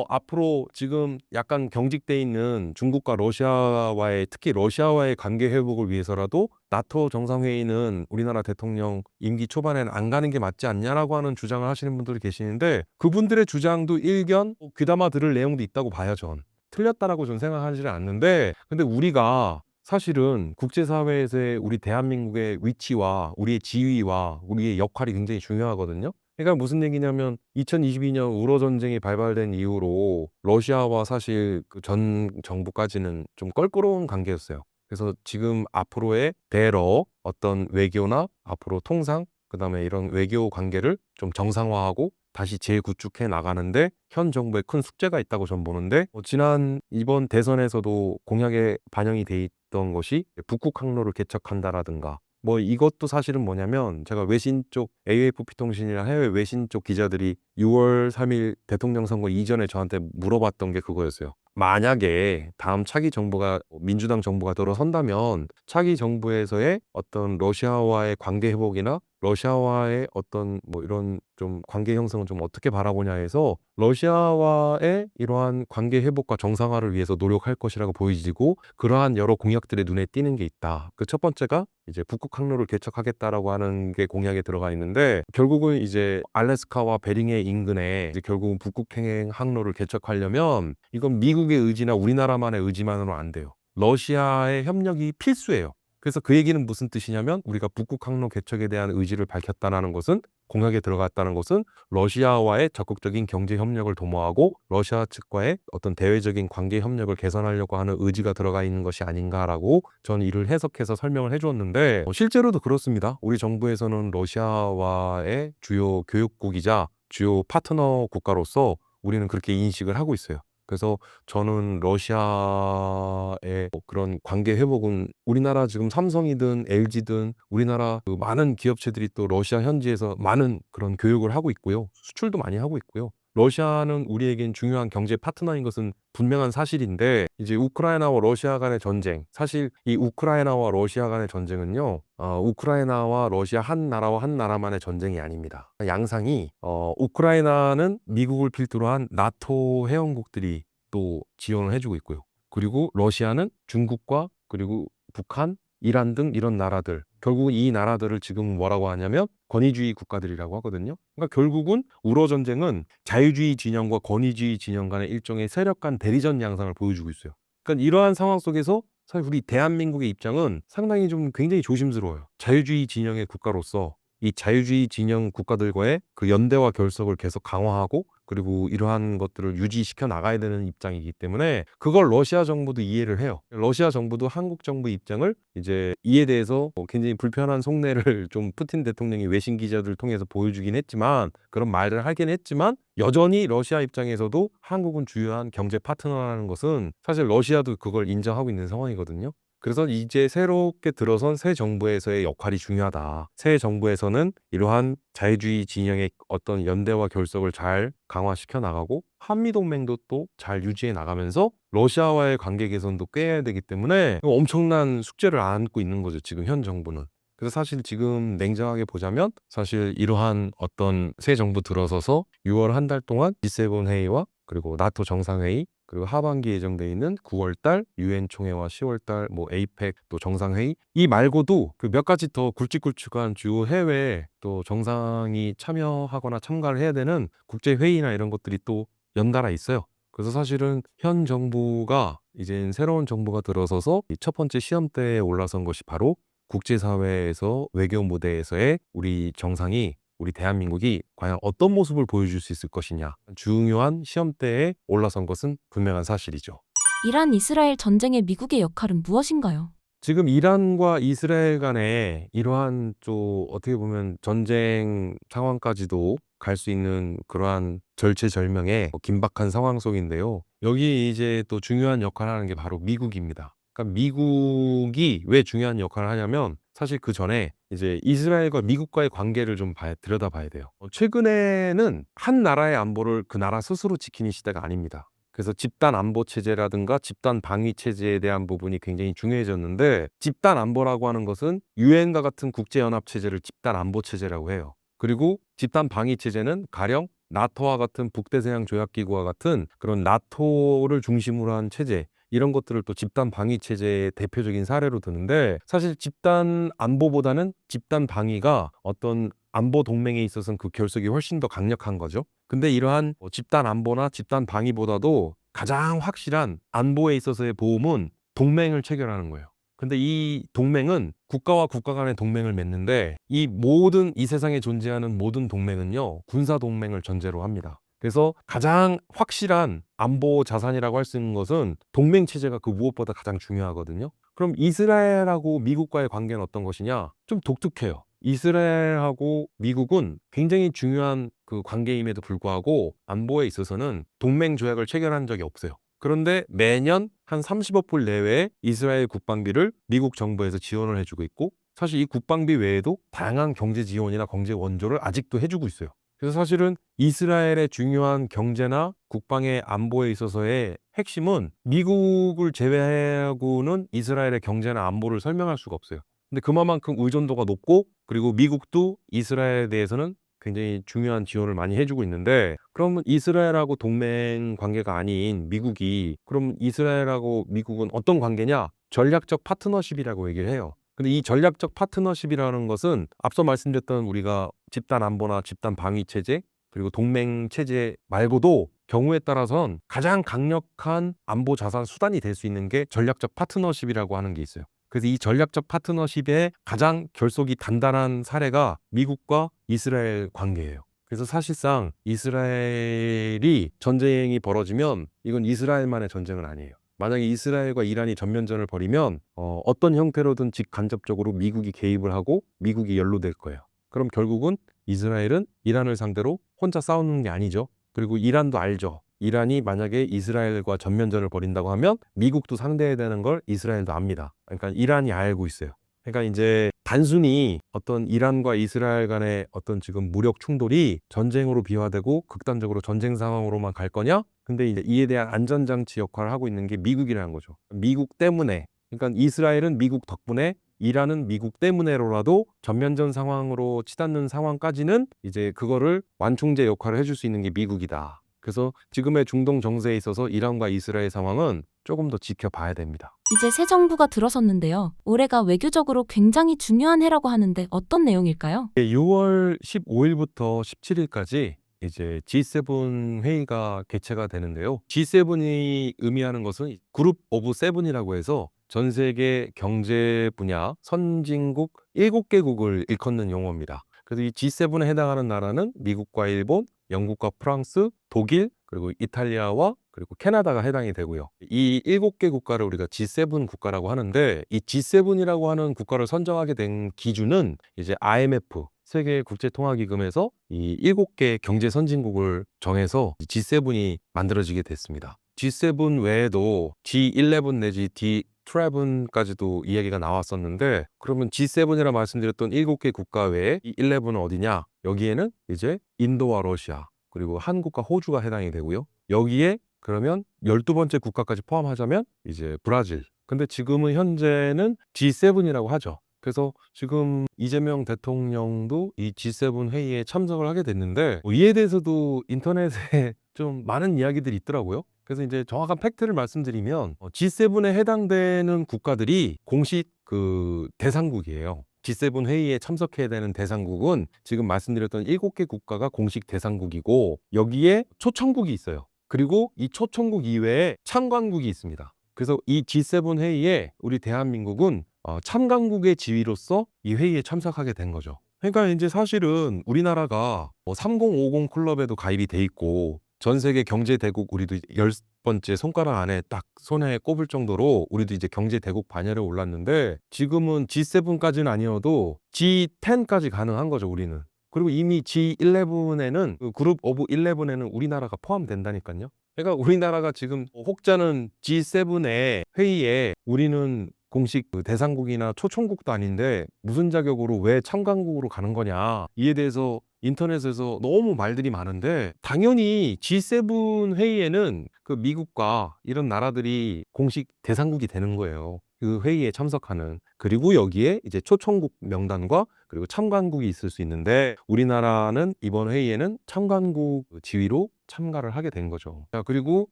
앞으로 지금 약간 경직돼 있는 중국과 러시아와의 특히 러시아와의 관계 회복을 위해서라도 나토 정상회의는 우리나라 대통령 임기 초반에는 안 가는 게 맞지 않냐라고 하는 주장을 하시는 분들이 계시는데 그분들의 주장도 일견 귀담아 들을 내용도 있다고 봐요. 전 틀렸다라고 전 생각하지는 않는데 근데 우리가 사실은 국제사회에서의 우리 대한민국의 위치와 우리의 지위와 우리의 역할이 굉장히 중요하거든요. 그러니까 무슨 얘기냐면 2022년 우러 전쟁이 발발된 이후로 러시아와 사실 그 전 정부까지는 좀 껄끄러운 관계였어요. 그래서 지금 앞으로의 대러 어떤 외교나 앞으로 통상 그다음에 이런 외교 관계를 좀 정상화하고 다시 재구축해 나가는데 현 정부에 큰 숙제가 있다고 전 보는데 지난 이번 대선에서도 공약에 반영이 돼 있던 것이 북극 항로를 개척한다라든가 뭐 이것도 사실은 뭐냐면 제가 외신 쪽 AFP 통신이나 해외 외신 쪽 기자들이 6월 3일 대통령 선거 이전에 저한테 물어봤던 게 그거였어요. 만약에 다음 차기 정부가 민주당 정부가 들어선다면 차기 정부에서의 어떤 러시아와의 관계 회복이나 러시아와의 어떤 뭐 이런 좀 관계 형성은 좀 어떻게 바라보냐 해서 러시아와의 이러한 관계 회복과 정상화를 위해서 노력할 것이라고 보이지고 그러한 여러 공약들의 눈에 띄는 게 있다. 그 첫 번째가 이제 북극 항로를 개척하겠다라고 하는 게 공약에 들어가 있는데 결국은 이제 알래스카와 베링해 인근에 이제 결국은 북극 항로를 개척하려면 이건 미국의 의지나 우리나라만의 의지만으로 안 돼요. 러시아의 협력이 필수예요. 그래서 그 얘기는 무슨 뜻이냐면 우리가 북극 항로 개척에 대한 의지를 밝혔다는 것은 공약에 들어갔다는 것은 러시아와의 적극적인 경제 협력을 도모하고 러시아 측과의 어떤 대외적인 관계 협력을 개선하려고 하는 의지가 들어가 있는 것이 아닌가라고 저는 이를 해석해서 설명을 해주었는데 실제로도 그렇습니다. 우리 정부에서는 러시아와의 주요 교역국이자 주요 파트너 국가로서 우리는 그렇게 인식을 하고 있어요. 그래서 저는 러시아의 그런 관계 회복은 우리나라 지금 삼성이든 LG든 우리나라 그 많은 기업체들이 또 러시아 현지에서 많은 그런 교육을 하고 있고요. 수출도 많이 하고 있고요. 러시아는 우리에겐 중요한 경제 파트너인 것은 분명한 사실인데 이제 우크라이나와 러시아 간의 전쟁, 사실 이 우크라이나와 러시아 간의 전쟁은요, 우크라이나와 러시아 한 나라와 한 나라만의 전쟁이 아닙니다. 양상이 우크라이나는 미국을 필두로 한 나토 회원국들이 또 지원을 해주고 있고요. 그리고 러시아는 중국과 그리고 북한, 이란 등 이런 나라들, 결국 이 나라들을 지금 뭐라고 하냐면 권위주의 국가들이라고 하거든요. 그러니까 결국은 우러 전쟁은 자유주의 진영과 권위주의 진영 간의 일종의 세력 간 대리전 양상을 보여주고 있어요. 그러니까 이러한 상황 속에서 사실 우리 대한민국의 입장은 상당히 좀 굉장히 조심스러워요. 자유주의 진영의 국가로서 이 자유주의 진영 국가들과의 그 연대와 결속을 계속 강화하고 그리고 이러한 것들을 유지시켜 나가야 되는 입장이기 때문에 그걸 러시아 정부도 이해를 해요. 러시아 정부도 한국 정부 입장을 이제 이에 대해서 굉장히 불편한 속내를 좀 푸틴 대통령이 외신 기자들 통해서 보여주긴 했지만 그런 말을 하긴 했지만 여전히 러시아 입장에서도 한국은 주요한 경제 파트너라는 것은 사실 러시아도 그걸 인정하고 있는 상황이거든요. 그래서 이제 새롭게 들어선 새 정부에서의 역할이 중요하다. 새 정부에서는 이러한 자유주의 진영의 어떤 연대와 결속을 잘 강화시켜 나가고 한미동맹도 또 잘 유지해 나가면서 러시아와의 관계 개선도 꾀해야 되기 때문에 엄청난 숙제를 안고 있는 거죠. 지금 현 정부는. 그래서 사실 지금 냉정하게 보자면 사실 이러한 어떤 새 정부 들어서서 6월 한 달 동안 G7 회의와 그리고 나토 정상회의 그리고 하반기 예정돼 있는 9월 달 유엔 총회와 10월 달 뭐 에이펙 또 정상회의 이 말고도 그 몇 가지 더 굵직굵직한 주요 해외 또 정상이 참여하거나 참가를 해야 되는 국제 회의나 이런 것들이 또 연달아 있어요. 그래서 사실은 현 정부가 이제 새로운 정부가 들어서서 이 첫 번째 시험대에 올라선 것이 바로 국제사회에서 외교 무대에서의 우리 정상이 우리 대한민국이 과연 어떤 모습을 보여줄 수 있을 것이냐 중요한 시험대에 올라선 것은 분명한 사실이죠. 이란 이스라엘 전쟁의 미국의 역할은 무엇인가요? 지금 이란과 이스라엘 간에 이러한 또 어떻게 보면 전쟁 상황까지도 갈 수 있는 그러한 절체절명의 긴박한 상황 속인데요. 여기 이제 또 중요한 역할을 하는 게 바로 미국입니다. 그러니까 미국이 왜 중요한 역할을 하냐면 사실 그 전에 이제 이스라엘과 미국과의 관계를 좀 들여다봐야 돼요. 최근에는 한 나라의 안보를 그 나라 스스로 지키는 시대가 아닙니다. 그래서 집단 안보 체제라든가 집단 방위 체제에 대한 부분이 굉장히 중요해졌는데 집단 안보라고 하는 것은 유엔과 같은 국제 연합 체제를 집단 안보 체제라고 해요. 그리고 집단 방위 체제는 가령 나토와 같은 북대서양 조약 기구와 같은 그런 나토를 중심으로 한 체제 이런 것들을 또 집단 방위 체제의 대표적인 사례로 드는데 사실 집단 안보보다는 집단 방위가 어떤 안보 동맹에 있어서는 그 결속이 훨씬 더 강력한 거죠. 근데 이러한 집단 안보나 집단 방위보다도 가장 확실한 안보에 있어서의 보험은 동맹을 체결하는 거예요. 근데 이 동맹은 국가와 국가 간의 동맹을 맺는데 이 모든 이 세상에 존재하는 모든 동맹은요 군사 동맹을 전제로 합니다. 그래서 가장 확실한 안보 자산이라고 할 수 있는 것은 동맹 체제가 그 무엇보다 가장 중요하거든요. 그럼 이스라엘하고 미국과의 관계는 어떤 것이냐? 좀 독특해요. 이스라엘하고 미국은 굉장히 중요한 그 관계임에도 불구하고 안보에 있어서는 동맹 조약을 체결한 적이 없어요. 그런데 매년 한 30억 불 내외의 이스라엘 국방비를 미국 정부에서 지원을 해주고 있고 사실 이 국방비 외에도 다양한 경제 지원이나 경제 원조를 아직도 해주고 있어요. 그래서 사실은 이스라엘의 중요한 경제나 국방의 안보에 있어서의 핵심은 미국을 제외하고는 이스라엘의 경제나 안보를 설명할 수가 없어요. 근데 그만큼 의존도가 높고 그리고 미국도 이스라엘에 대해서는 굉장히 중요한 지원을 많이 해주고 있는데 그러면 이스라엘하고 동맹 관계가 아닌 미국이 그럼 이스라엘하고 미국은 어떤 관계냐? 전략적 파트너십이라고 얘기를 해요. 근데 이 전략적 파트너십이라는 것은 앞서 말씀드렸던 우리가 집단 안보나 집단 방위 체제 그리고 동맹 체제 말고도 경우에 따라선 가장 강력한 안보 자산 수단이 될 수 있는 게 전략적 파트너십이라고 하는 게 있어요. 그래서 이 전략적 파트너십의 가장 결속이 단단한 사례가 미국과 이스라엘 관계예요. 그래서 사실상 이스라엘이 전쟁이 벌어지면 이건 이스라엘만의 전쟁은 아니에요. 만약에 이스라엘과 이란이 전면전을 벌이면 어떤 형태로든 직간접적으로 미국이 개입을 하고 미국이 연루될 거예요. 그럼 결국은 이스라엘은 이란을 상대로 혼자 싸우는 게 아니죠. 그리고 이란도 알죠. 이란이 만약에 이스라엘과 전면전을 벌인다고 하면 미국도 상대해야 되는 걸 이스라엘도 압니다. 그러니까 이란이 알고 있어요. 그러니까 이제 단순히 어떤 이란과 이스라엘 간의 어떤 지금 무력 충돌이 전쟁으로 비화되고 극단적으로 전쟁 상황으로만 갈 거냐? 근데 이제 이에 대한 안전장치 역할을 하고 있는 게 미국이라는 거죠. 미국 때문에. 그러니까 이스라엘은 미국 덕분에, 이란은 미국 때문에로라도 전면전 상황으로 치닫는 상황까지는 이제 그거를 완충제 역할을 해줄 수 있는 게 미국이다. 그래서 지금의 중동 정세에 있어서 이란과 이스라엘 상황은 조금 더 지켜봐야 됩니다. 이제 새 정부가 들어섰는데요. 올해가 외교적으로 굉장히 중요한 해라고 하는데 어떤 내용일까요? 6월 15일부터 17일까지 이제 G7 회의가 개최가 되는데요. G7이 의미하는 것은 그룹 오브 세븐이라고 해서 전 세계 경제 분야 선진국 7개국을 일컫는 용어입니다. 그래서 이 G7에 해당하는 나라는 미국과 일본, 영국과 프랑스, 독일, 그리고 이탈리아와 그리고 캐나다가 해당이 되고요. 이 7개 국가를 우리가 G7 국가라고 하는데, 이 G7이라고 하는 국가를 선정하게 된 기준은 이제 IMF 세계 국제통화기금에서 이 7개 경제 선진국을 정해서 G7이 만들어지게 됐습니다. G7 외에도 G11 내지 D12까지도 이야기가 나왔었는데, 그러면 G7이라 말씀드렸던 7개 국가 외에 이 11은 어디냐? 여기에는 이제 인도와 러시아, 그리고 한국과 호주가 해당이 되고요. 여기에 그러면 12번째 국가까지 포함하자면 이제 브라질. 근데 지금은 현재는 G7이라고 하죠. 그래서 지금 이재명 대통령도 이 G7 회의에 참석을 하게 됐는데, 이에 대해서도 인터넷에 좀 많은 이야기들이 있더라고요. 그래서 이제 정확한 팩트를 말씀드리면 G7에 해당되는 국가들이 공식 그 대상국이에요. G7 회의에 참석해야 되는 대상국은 지금 말씀드렸던 7개 국가가 공식 대상국이고, 여기에 초청국이 있어요. 그리고 이 초청국 이외에 참관국이 있습니다. 그래서 이 G7 회의에 우리 대한민국은 참관국의 지위로서 이 회의에 참석하게 된 거죠. 그러니까 이제 사실은 우리나라가 3050 클럽에도 가입이 돼 있고, 전 세계 경제 대국 우리도 10번째 손가락 안에 딱 손에 꼽을 정도로 우리도 이제 경제 대국 반열에 올랐는데, 지금은 G7까지는 아니어도 G10까지 가능한 거죠, 우리는. 그리고 이미 G11에는 그 그룹 오브 11에는 우리나라가 포함된다니까요. 그러니까 우리나라가 지금 혹자는 G7의 회의에 우리는 공식 그 대상국이나 초청국도 아닌데 무슨 자격으로 왜 참관국으로 가는 거냐, 이에 대해서 인터넷에서 너무 말들이 많은데, 당연히 G7 회의에는 그 미국과 이런 나라들이 공식 대상국이 되는 거예요. 그 회의에 참석하는. 그리고 여기에 이제 초청국 명단과 그리고 참관국이 있을 수 있는데, 우리나라는 이번 회의에는 참관국 지위로 참가를 하게 된 거죠. 자, 그리고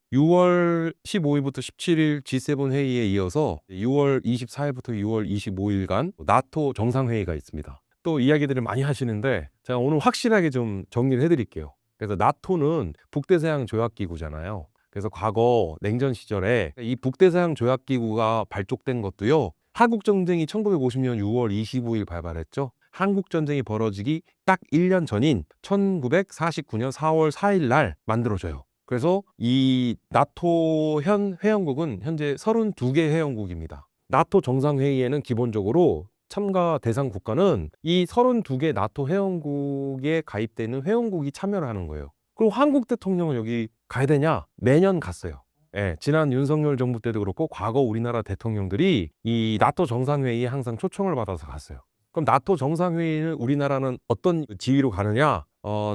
6월 15일부터 17일 G7 회의에 이어서 6월 24일부터 6월 25일간 나토 정상회의가 있습니다. 또 이야기들을 많이 하시는데 제가 오늘 확실하게 좀 정리를 해드릴게요. 그래서 나토는 북대서양 조약기구잖아요. 그래서 과거 냉전 시절에 이 북대서양 조약기구가 발족된 것도요, 한국전쟁이 1950년 6월 25일 발발했죠. 한국전쟁이 벌어지기 딱 1년 전인 1949년 4월 4일 날 만들어져요. 그래서 이 나토 현 회원국은 현재 32개 회원국입니다. 나토 정상회의에는 기본적으로 참가 대상 국가는 이 32개 나토 회원국에 가입되는 회원국이 참여를 하는 거예요. 그리고 한국 대통령은 여기 가야 되냐? 매년 갔어요. 예, 지난 윤석열 정부 때도 그렇고 과거 우리나라 대통령들이 이 나토 정상회의에 항상 초청을 받아서 갔어요. 그럼 나토 정상회의는 우리나라는 어떤 지위로 가느냐?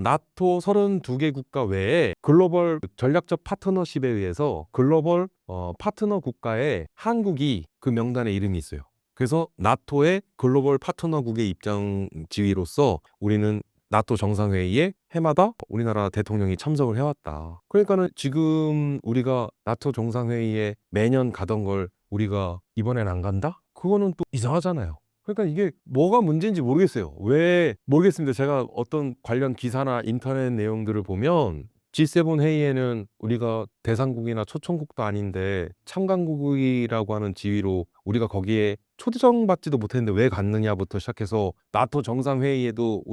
나토 32개 국가 외에 글로벌 전략적 파트너십에 의해서 글로벌 파트너 국가에 한국이 그 명단에 이름이 있어요. 그래서 나토의 글로벌 파트너국의 입장 지위로서 우리는 나토 정상회의에 해마다 우리나라 대통령이 참석을 해왔다. 그러니까는 지금 우리가 나토 정상회의에 매년 가던 걸 우리가 이번엔 안 간다? 그거는 또 이상하잖아요. 그러니까 이게 뭐가 문제인지 모르겠어요. 왜 모르겠습니다. 제가 어떤 관련 기사나 인터넷 내용들을 보면 G7 회의에는 우리가 대상국이나 초청국도 아닌데 참관국이라고 하는 지위로 우리가 거기에 초청받지도 못했는데 왜 갔느냐부터 시작해서 나토 정상회의에도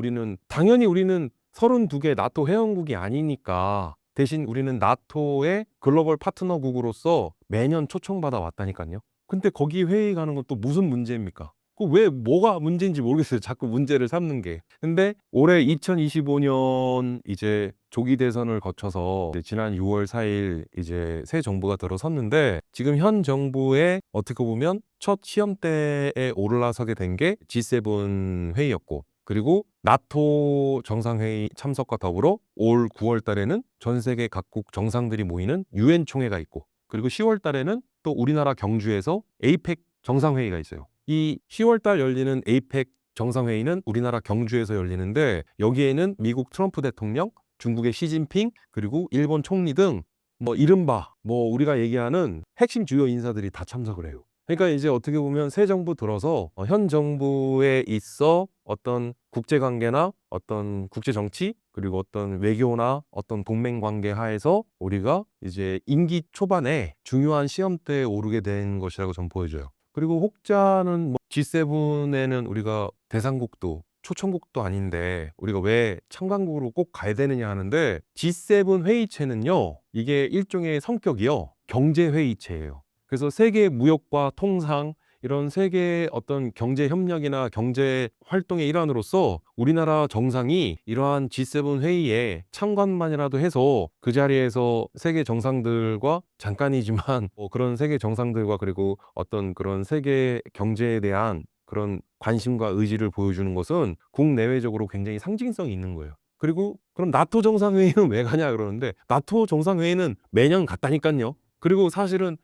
당연히 우리는 32개 나토 회원국이 아니니까 대신 우리는 나토의 글로벌 파트너국으로서 매년 초청받아 왔다니까요. 근데 거기 회의 가는 건 또 무슨 문제입니까? 그 왜 뭐가 문제인지 모르겠어요. 자꾸 문제를 삼는 게. 근데 올해 2025년 이제 조기 대선을 거쳐서 이제 지난 6월 4일 이제 새 정부가 들어섰는데 지금 현 정부의 어떻게 보면 첫 시험대에 올라서게 된 게 G7 회의였고 그리고 나토 정상회의 참석과 더불어 올 9월 달에는 전 세계 각국 정상들이 모이는 유엔 총회가 있고 그리고 10월 달에는 또 우리나라 경주에서 에이펙 정상회의가 있어요. 이 10월 달 열리는 에이펙 정상회의는 우리나라 경주에서 열리는데 여기에는 미국 트럼프 대통령, 중국의 시진핑, 그리고 일본 총리 등 뭐 이른바 뭐 우리가 얘기하는 핵심 주요 인사들이 다 참석을 해요. 그러니까 이제 어떻게 보면 새 정부 들어서 현 정부에 있어 어떤 국제 관계나 어떤 국제 정치 그리고 어떤 외교나 어떤 동맹 관계 하에서 우리가 이제 임기 초반에 중요한 시험대에 오르게 된 것이라고 전 보여져요. 그리고 혹자는 뭐 G7에는 우리가 대상국도 초청국도 아닌데 우리가 왜 참관국으로 꼭 가야 되느냐 하는데 G7 회의체는요 이게 일종의 성격이요 경제 회의체예요. 그래서 세계 무역과 통상 이런 세계 어떤 경제 협력이나 경제 활동의 일환으로서 우리나라 정상이 이러한 G7 회의에 참관만이라도 해서 그 자리에서 세계 정상들과 잠깐이지만 뭐 그런 세계 정상들과 그리고 어떤 그런 세계 경제에 대한 그런 관심과 의지를 보여주는 것은 국내외적으로 굉장히 상징성이 있는 거예요. 그리고 그럼 나토 정상회의는 왜 가냐 그러는데 나토 정상회의는 매년 갔다니까요. 그리고 사실은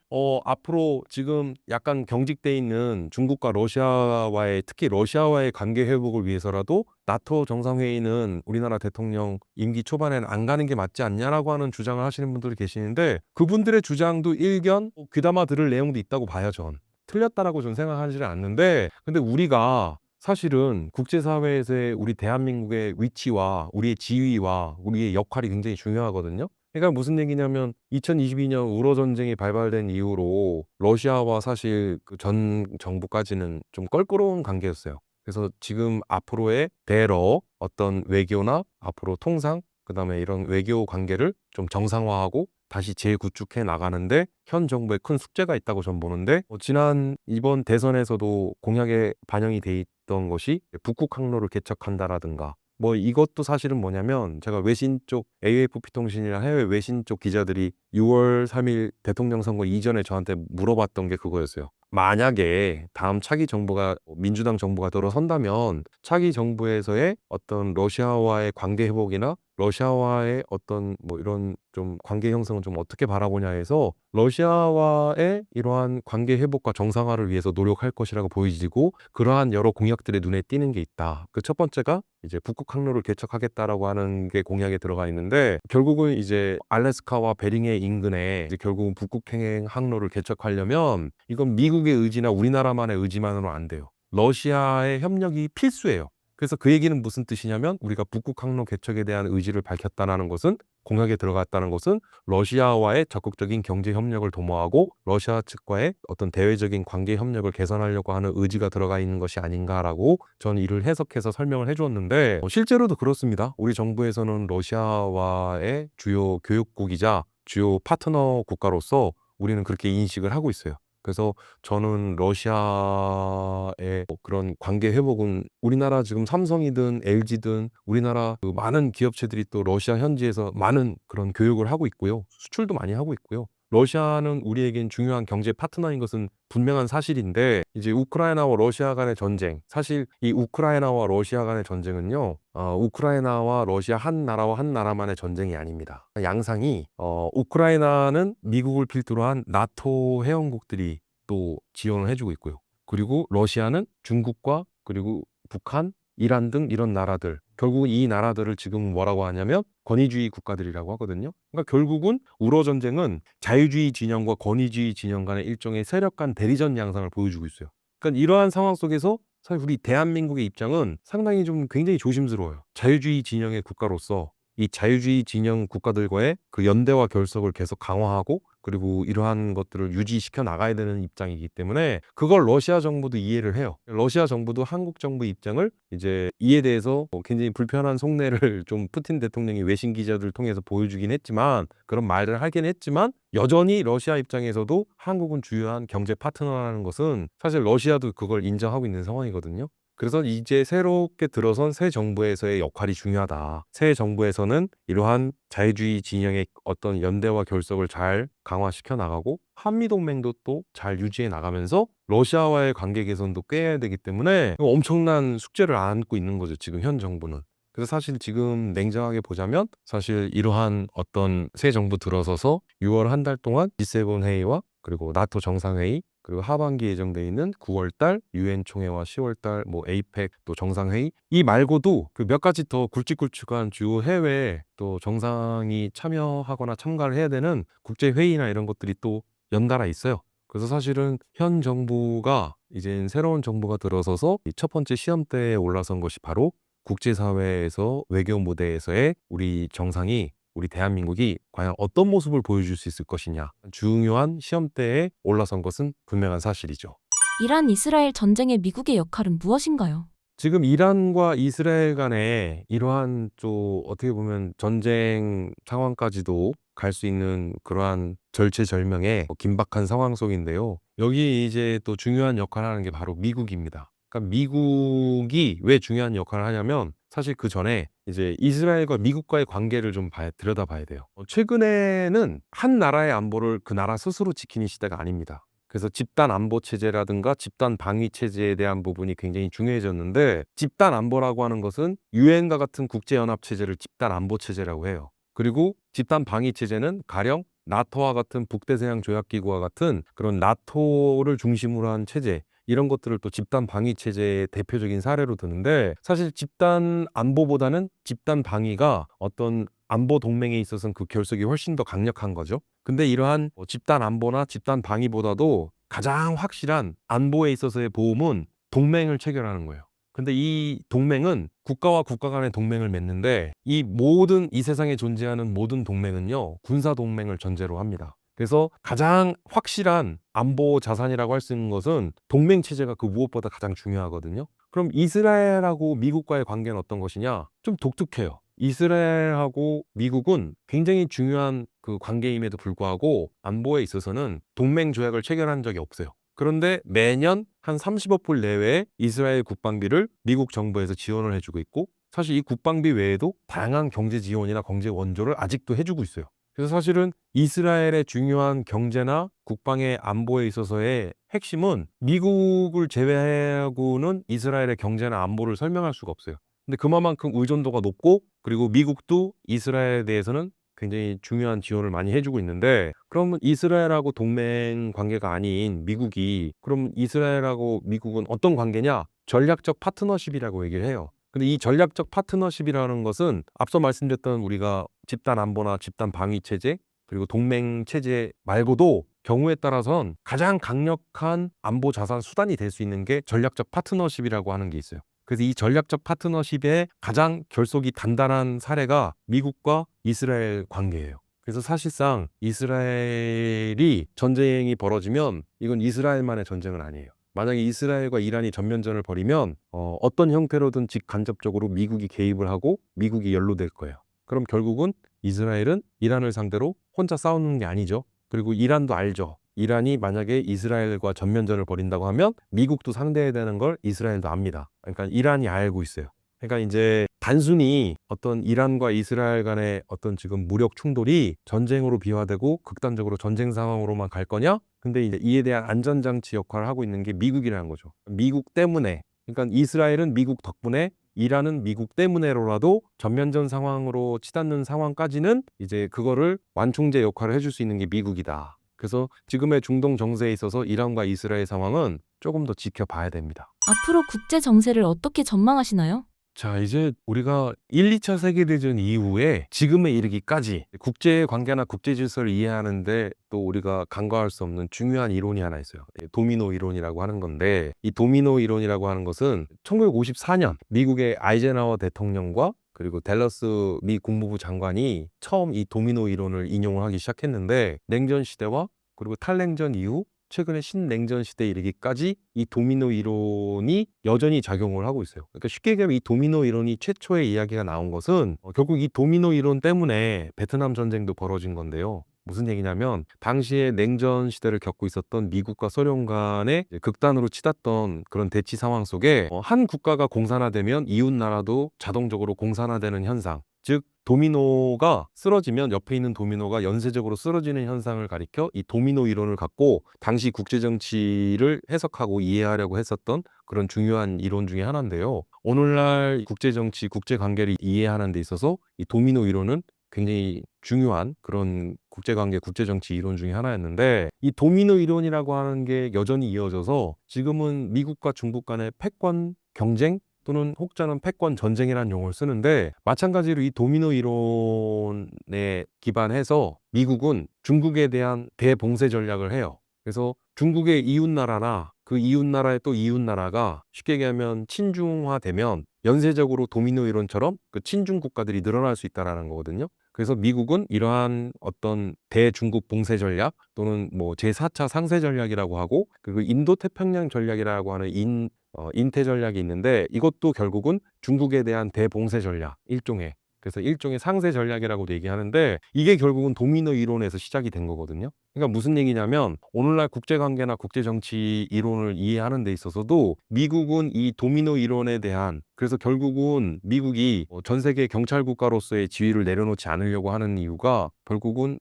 앞으로 지금 약간 경직돼 있는 중국과 러시아와의 특히 러시아와의 관계 회복을 위해서라도 나토 정상회의는 우리나라 대통령 임기 초반에는 안 가는 게 맞지 않냐라고 하는 주장을 하시는 분들이 계시는데 그분들의 주장도 일견 귀담아 들을 내용도 있다고 봐요. 전 틀렸다라고 전 생각하지는 않는데 근데 우리가 사실은 국제사회에서의 우리 대한민국의 위치와 우리의 지위와 우리의 역할이 굉장히 중요하거든요. 그러니까 무슨 얘기냐면 2022년 우러 전쟁이 발발된 이후로 러시아와 사실 그 전 정부까지는 좀 껄끄러운 관계였어요. 그래서 지금 앞으로의 대러 어떤 외교나 앞으로 통상 그다음에 이런 외교 관계를 좀 정상화하고 다시 재구축해 나가는데 현 정부에 큰 숙제가 있다고 전 보는데 지난 이번 대선에서도 공약에 반영이 돼 있던 것이 북극 항로를 개척한다라든가 뭐 이것도 사실은 뭐냐면 제가 외신 쪽 AFP 통신이나 해외 외신 쪽 기자들이 6월 3일 대통령 선거 이전에 저한테 물어봤던 게 그거였어요. 만약에 다음 차기 정부가 민주당 정부가 들어선다면 차기 정부에서의 어떤 러시아와의 관계 회복이나 러시아와의 어떤 뭐 이런 좀 관계 형성은 좀 어떻게 바라보냐 해서 러시아와의 이러한 관계 회복과 정상화를 위해서 노력할 것이라고 보이지고 그러한 여러 공약들의 눈에 띄는 게 있다. 그 첫 번째가 이제 북극 항로를 개척하겠다라고 하는 게 공약에 들어가 있는데 결국은 이제 알래스카와 베링해 인근에 이제 결국은 북극 항로를 개척하려면 이건 미국의 의지나 우리나라만의 의지만으로 안 돼요. 러시아의 협력이 필수예요. 그래서 그 얘기는 무슨 뜻이냐면 우리가 북극 항로 개척에 대한 의지를 밝혔다는 것은 공약에 들어갔다는 것은 러시아와의 적극적인 경제 협력을 도모하고 러시아 측과의 어떤 대외적인 관계 협력을 개선하려고 하는 의지가 들어가 있는 것이 아닌가라고 저는 이를 해석해서 설명을 해주었는데 실제로도 그렇습니다. 우리 정부에서는 러시아와의 주요 교역국이자 주요 파트너 국가로서 우리는 그렇게 인식을 하고 있어요. 그래서 저는 러시아의 그런 관계 회복은 우리나라 지금 삼성이든 LG든 우리나라 그 많은 기업체들이 또 러시아 현지에서 많은 그런 교육을 하고 있고요. 수출도 많이 하고 있고요. 러시아는 우리에겐 중요한 경제 파트너인 것은 분명한 사실인데 이제 우크라이나와 러시아 간의 전쟁 사실 이 우크라이나와 러시아 간의 전쟁은요 우크라이나와 러시아 한 나라와 한 나라만의 전쟁이 아닙니다. 양상이 우크라이나는 미국을 필두로 한 나토 회원국들이 또 지원을 해주고 있고요. 그리고 러시아는 중국과 그리고 북한, 이란 등 이런 나라들 결국 이 나라들을 지금 뭐라고 하냐면 권위주의 국가들이라고 하거든요. 그러니까 결국은 우러 전쟁은 자유주의 진영과 권위주의 진영 간의 일종의 세력 간 대리전 양상을 보여주고 있어요. 그러니까 이러한 상황 속에서 사실 우리 대한민국의 입장은 상당히 좀 굉장히 조심스러워요. 자유주의 진영의 국가로서 이 자유주의 진영 국가들과의 그 연대와 결속을 계속 강화하고 그리고 이러한 것들을 유지시켜 나가야 되는 입장이기 때문에 그걸 러시아 정부도 이해를 해요. 러시아 정부도 한국 정부 입장을 이제 이에 대해서 굉장히 불편한 속내를 좀 푸틴 대통령이 외신 기자들 통해서 보여주긴 했지만 그런 말을 하긴 했지만 여전히 러시아 입장에서도 한국은 주요한 경제 파트너라는 것은 사실 러시아도 그걸 인정하고 있는 상황이거든요. 그래서 이제 새롭게 들어선 새 정부에서의 역할이 중요하다. 새 정부에서는 이러한 자유주의 진영의 어떤 연대와 결속을 잘 강화시켜 나가고 한미동맹도 또 잘 유지해 나가면서 러시아와의 관계 개선도 꾀해야 되기 때문에 엄청난 숙제를 안고 있는 거죠. 지금 현 정부는. 그래서 사실 지금 냉정하게 보자면 사실 이러한 어떤 새 정부 들어서서 6월 한 달 동안 G7 회의와 그리고 나토 정상회의 그리고 하반기 예정돼 있는 9월 달 유엔 총회와 10월 달 뭐 에이펙 또 정상회의 이 말고도 그 몇 가지 더 굵직굵직한 주요 해외 또 정상이 참여하거나 참가를 해야 되는 국제 회의나 이런 것들이 또 연달아 있어요. 그래서 사실은 현 정부가 이제 새로운 정부가 들어서서 이 첫 번째 시험대에 올라선 것이 바로 국제사회에서 외교 무대에서의 우리 정상이 우리 대한민국이 과연 어떤 모습을 보여줄 수 있을 것이냐 중요한 시험대에 올라선 것은 분명한 사실이죠. 이란 이스라엘 전쟁의 미국의 역할은 무엇인가요? 지금 이란과 이스라엘 간에 이러한 또 어떻게 보면 전쟁 상황까지도 갈 수 있는 그러한 절체절명의 긴박한 상황 속인데요. 여기 이제 또 중요한 역할을 하는 게 바로 미국입니다. 그러니까 미국이 왜 중요한 역할을 하냐면 사실 그 전에 이제 이스라엘과 미국과의 관계를 좀 들여다봐야 돼요. 최근에는 한 나라의 안보를 그 나라 스스로 지키는 시대가 아닙니다. 그래서 집단 안보 체제라든가 집단 방위 체제에 대한 부분이 굉장히 중요해졌는데 집단 안보라고 하는 것은 유엔과 같은 국제 연합 체제를 집단 안보 체제라고 해요. 그리고 집단 방위 체제는 가령 나토와 같은 북대서양 조약 기구와 같은 그런 나토를 중심으로 한 체제 이런 것들을 또 집단 방위 체제의 대표적인 사례로 드는데 사실 집단 안보보다는 집단 방위가 어떤 안보 동맹에 있어서는 그 결속이 훨씬 더 강력한 거죠. 근데 이러한 집단 안보나 집단 방위보다도 가장 확실한 안보에 있어서의 보험은 동맹을 체결하는 거예요. 근데 이 동맹은 국가와 국가 간의 동맹을 맺는데 이 모든 이 세상에 존재하는 모든 동맹은요 군사 동맹을 전제로 합니다. 그래서 가장 확실한 안보 자산이라고 할 수 있는 것은 동맹 체제가 그 무엇보다 가장 중요하거든요. 그럼 이스라엘하고 미국과의 관계는 어떤 것이냐? 좀 독특해요. 이스라엘하고 미국은 굉장히 중요한 그 관계임에도 불구하고 안보에 있어서는 동맹 조약을 체결한 적이 없어요. 그런데 매년 한 30억 불 내외의 이스라엘 국방비를 미국 정부에서 지원을 해주고 있고 사실 이 국방비 외에도 다양한 경제 지원이나 경제 원조를 아직도 해주고 있어요. 그래서 사실은 이스라엘의 중요한 경제나 국방의 안보에 있어서의 핵심은 미국을 제외하고는 이스라엘의 경제나 안보를 설명할 수가 없어요. 근데 그만큼 의존도가 높고 그리고 미국도 이스라엘에 대해서는 굉장히 중요한 지원을 많이 해주고 있는데 그러면 이스라엘하고 동맹 관계가 아닌 미국이 그럼 이스라엘하고 미국은 어떤 관계냐? 전략적 파트너십이라고 얘기를 해요. 근데 이 전략적 파트너십이라는 것은 앞서 말씀드렸던 우리가 집단 안보나 집단 방위 체제 그리고 동맹 체제 말고도 경우에 따라선 가장 강력한 안보 자산 수단이 될 수 있는 게 전략적 파트너십이라고 하는 게 있어요. 그래서 이 전략적 파트너십의 가장 결속이 단단한 사례가 미국과 이스라엘 관계예요. 그래서 사실상 이스라엘이 전쟁이 벌어지면 이건 이스라엘만의 전쟁은 아니에요. 만약에 이스라엘과 이란이 전면전을 벌이면 어떤 형태로든 직간접적으로 미국이 개입을 하고 미국이 연루될 거예요. 그럼 결국은 이스라엘은 이란을 상대로 혼자 싸우는 게 아니죠. 그리고 이란도 알죠. 이란이 만약에 이스라엘과 전면전을 벌인다고 하면 미국도 상대해야 되는 걸 이스라엘도 압니다. 그러니까 이란이 알고 있어요. 그러니까 이제 단순히 어떤 이란과 이스라엘 간의 어떤 지금 무력 충돌이 전쟁으로 비화되고 극단적으로 전쟁 상황으로만 갈 거냐? 근데 이제 이에 대한 안전장치 역할을 하고 있는 게 미국이라는 거죠. 미국 때문에. 그러니까 이스라엘은 미국 덕분에 이란은 미국 때문에로라도 전면전 상황으로 치닫는 상황까지는 이제 그거를 완충제 역할을 해줄 수 있는 게 미국이다. 그래서 지금의 중동 정세에 있어서 이란과 이스라엘 상황은 조금 더 지켜봐야 됩니다. 앞으로 국제 정세를 어떻게 전망하시나요? 자, 이제 우리가 1, 2차 세계대전 이후에 지금에 이르기까지 국제 관계나 국제 질서를 이해하는데 또 우리가 간과할 수 없는 중요한 이론이 하나 있어요. 도미노 이론이라고 하는 건데 이 도미노 이론이라고 하는 것은 1954년 미국의 아이젠하워 대통령과 그리고 댈러스 미 국무부 장관이 처음 이 도미노 이론을 인용을 하기 시작했는데 냉전 시대와 그리고 탈냉전 이후 최근에 신냉전 시대에 이르기까지 이 도미노 이론이 여전히 작용을 하고 있어요. 그러니까 쉽게 얘기하면 이 도미노 이론이 최초의 이야기가 나온 것은 결국 이 도미노 이론 때문에 베트남 전쟁도 벌어진 건데요. 무슨 얘기냐면 당시에 냉전 시대를 겪고 있었던 미국과 소련 간의 극단으로 치닫던 그런 대치 상황 속에 한 국가가 공산화되면 이웃 나라도 자동적으로 공산화되는 현상, 즉 도미노가 쓰러지면 옆에 있는 도미노가 연쇄적으로 쓰러지는 현상을 가리켜 이 도미노 이론을 갖고 당시 국제 정치를 해석하고 이해하려고 했었던 그런 중요한 이론 중에 하나인데요. 오늘날 국제 정치, 국제 관계를 이해하는 데 있어서 이 도미노 이론은 굉장히 중요한 그런 국제관계, 국제정치 이론 중에 하나였는데 이 도미노 이론이라고 하는 게 여전히 이어져서 지금은 미국과 중국 간의 패권 경쟁 또는 혹자는 패권 전쟁이라는 용어를 쓰는데 마찬가지로 이 도미노 이론에 기반해서 미국은 중국에 대한 대봉쇄 전략을 해요. 그래서 중국의 이웃나라나 그 이웃나라의 또 이웃나라가 쉽게 얘기하면 친중화되면 연쇄적으로 도미노 이론처럼 그 친중 국가들이 늘어날 수 있다는 거거든요. 그래서 미국은 이러한 어떤 대중국 봉쇄 전략 또는 뭐 제4차 상세 전략이라고 하고 그리고 인도 태평양 전략이라고 하는 인태 전략이 있는데 이것도 결국은 중국에 대한 대봉쇄 전략 일종의 그래서 일종의 상세 전략이라고도 얘기하는데 이게 결국은 도미노 이론에서 시작이 된 거거든요. 그러니까 무슨 얘기냐면 오늘날 국제관계나 국제정치 이론을 이해하는 데 있어서도 미국은 이 도미노 이론에 대한 그래서 결국은 미국이 전 세계 경찰 국가로서의 지위를 내려놓지 않으려고 하는 이유가 결국은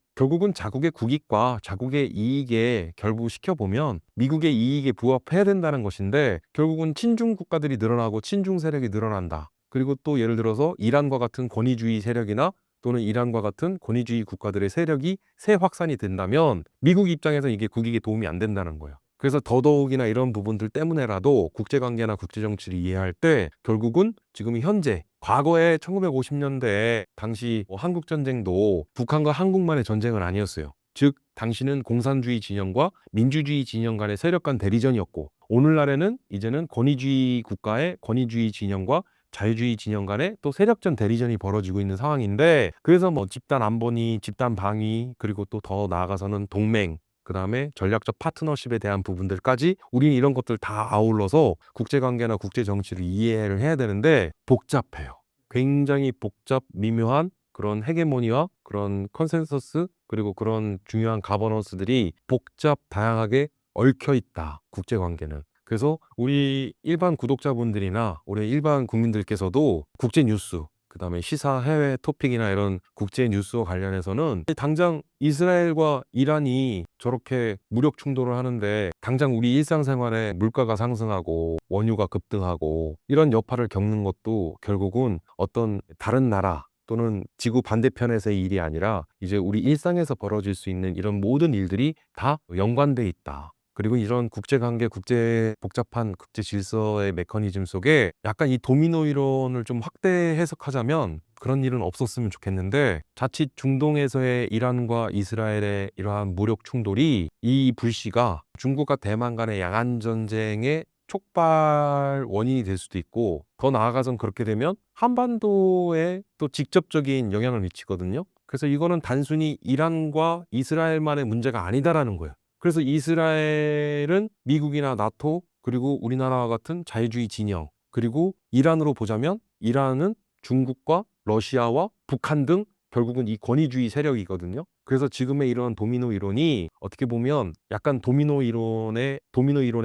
자국의 국익과 자국의 이익에 결부시켜보면 미국의 이익에 부합해야 된다는 것인데 결국은 친중 국가들이 늘어나고 친중 세력이 늘어난다. 그리고 또 예를 들어서 이란과 같은 권위주의 세력이나 또는 이란과 같은 권위주의 국가들의 세력이 새 확산이 된다면 미국 입장에서 이게 국익에 도움이 안 된다는 거예요. 그래서 더더욱이나 이런 부분들 때문에라도 국제관계나 국제정치를 이해할 때 결국은 지금 현재 과거에 1950년대에 당시 한국전쟁도 북한과 한국만의 전쟁은 아니었어요. 즉 당시는 공산주의 진영과 민주주의 진영 간의 세력 간 대리전이었고 오늘날에는 이제는 권위주의 국가의 권위주의 진영과 자유주의 진영 간의 또 세력전 대리전이 벌어지고 있는 상황인데 그래서 뭐 집단 안보니 집단 방위 그리고 또 더 나아가서는 동맹 그다음에 전략적 파트너십에 대한 부분들까지 우리는 이런 것들 다 아울러서 국제관계나 국제정치를 이해를 해야 되는데 복잡해요. 굉장히 미묘한 그런 헤게모니와 그런 컨센서스 그리고 그런 중요한 가버넌스들이 다양하게 얽혀 있다. 국제관계는. 그래서 우리 일반 구독자분들이나 우리 일반 국민들께서도 국제 뉴스, 그다음에 시사 해외 토픽이나 이런 국제 뉴스와 관련해서는 당장 이스라엘과 이란이 저렇게 무력 충돌을 하는데 당장 우리 일상생활에 물가가 상승하고 원유가 급등하고 이런 여파를 겪는 것도 결국은 어떤 다른 나라 또는 지구 반대편에서의 일이 아니라 이제 우리 일상에서 벌어질 수 있는 이런 모든 일들이 다 연관돼 있다. 그리고 이런 국제관계, 복잡한 국제 질서의 메커니즘 속에 약간 이 도미노 이론을 좀 확대 해석하자면 그런 일은 없었으면 좋겠는데 자칫 중동에서의 이란과 이스라엘의 이러한 무력 충돌이 이 불씨가 중국과 대만 간의 양안 전쟁의 촉발 원인이 될 수도 있고 더 나아가선 그렇게 되면 한반도에 또 직접적인 영향을 미치거든요. 그래서 이거는 단순히 이란과 이스라엘만의 문제가 아니다라는 거예요. 그래서 이스라엘은 미국이나 나토 그리고 우리나라와 같은 자유주의 진영 그리고 이란으로 보자면 이란은 중국과 러시아와 북한 등 결국은 이 권위주의 세력이거든요. 그래서 지금의 이런 도미노 이론이 어떻게 보면 약간 도미노 이론의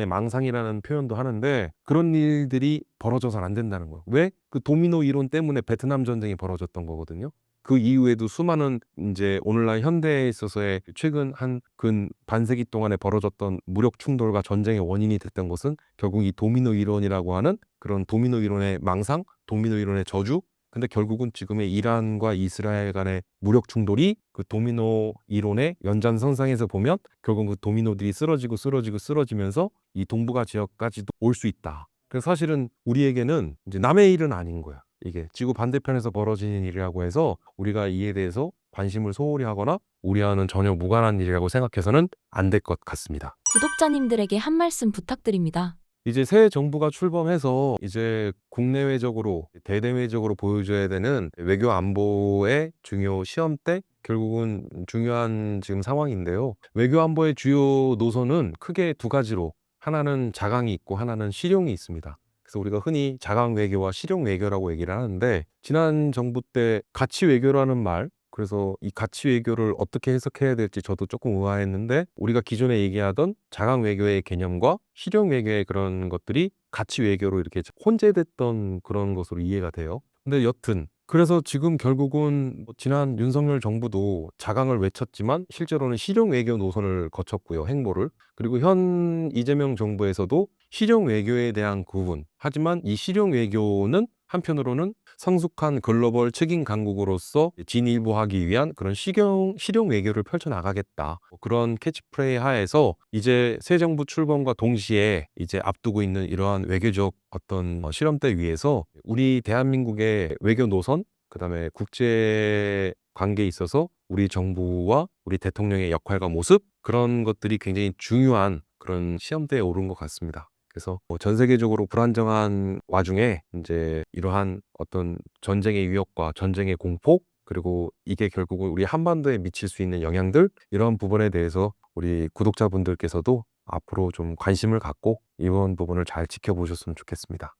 망상이라는 표현도 하는데 그런 일들이 벌어져서는 안 된다는 거예요. 왜? 그 도미노 이론 때문에 베트남 전쟁이 벌어졌던 거거든요. 그 이후에도 수많은 이제 오늘날 현대에 있어서의 최근 한 근 반세기 동안에 벌어졌던 무력 충돌과 전쟁의 원인이 됐던 것은 결국 이 도미노 이론이라고 하는 그런 도미노 이론의 망상, 도미노 이론의 저주. 근데 결국은 지금의 이란과 이스라엘 간의 무력 충돌이 그 도미노 이론의 연장선상에서 보면 결국 그 도미노들이 쓰러지면서 이 동북아 지역까지도 올 수 있다. 그래서 사실은 우리에게는 이제 남의 일은 아닌 거야. 이게 지구 반대편에서 벌어지는 일이라고 해서 우리가 이에 대해서 관심을 소홀히 하거나 우리와는 전혀 무관한 일이라고 생각해서는 안 될 것 같습니다. 구독자님들에게 한 말씀 부탁드립니다. 이제 새 정부가 출범해서 이제 국내외적으로 대대외적으로 보여줘야 되는 외교 안보의 중요 시험대 결국은 중요한 지금 상황인데요. 외교 안보의 주요 노선은 크게 두 가지로 하나는 자강이 있고 하나는 실용이 있습니다. 그래서 우리가 흔히 자강 외교와 실용 외교라고 얘기를 하는데 지난 정부 때 가치 외교라는 말 그래서 이 가치 외교를 어떻게 해석해야 될지 저도 조금 의아했는데 우리가 기존에 얘기하던 자강 외교의 개념과 실용 외교의 그런 것들이 가치 외교로 이렇게 혼재됐던 그런 것으로 이해가 돼요. 근데 여튼 그래서 지금 결국은 뭐 지난 윤석열 정부도 자강을 외쳤지만 실제로는 실용 외교 노선을 거쳤고요, 행보를. 그리고 현 이재명 정부에서도 실용 외교에 대한 구분. 하지만 이 실용 외교는 한편으로는 성숙한 글로벌 책임 강국으로서 진일보하기 위한 그런 실용 외교를 펼쳐나가겠다. 뭐 그런 캐치프레이 하에서 이제 새 정부 출범과 동시에 이제 앞두고 있는 이러한 외교적 어떤 실험대 위에서 우리 대한민국의 외교 노선, 그다음에 국제 관계에 있어서 우리 정부와 우리 대통령의 역할과 모습 그런 것들이 굉장히 중요한 그런 시험대에 오른 것 같습니다. 그래서 뭐전 세계적으로 불안정한 와중에 이제 이러한 어떤 전쟁의 위협과 전쟁의 공포 그리고 이게 결국은 우리 한반도에 미칠 수 있는 영향들 이런 부분에 대해서 우리 구독자분들께서도 앞으로 좀 관심을 갖고 이번 부분을 잘 지켜보셨으면 좋겠습니다.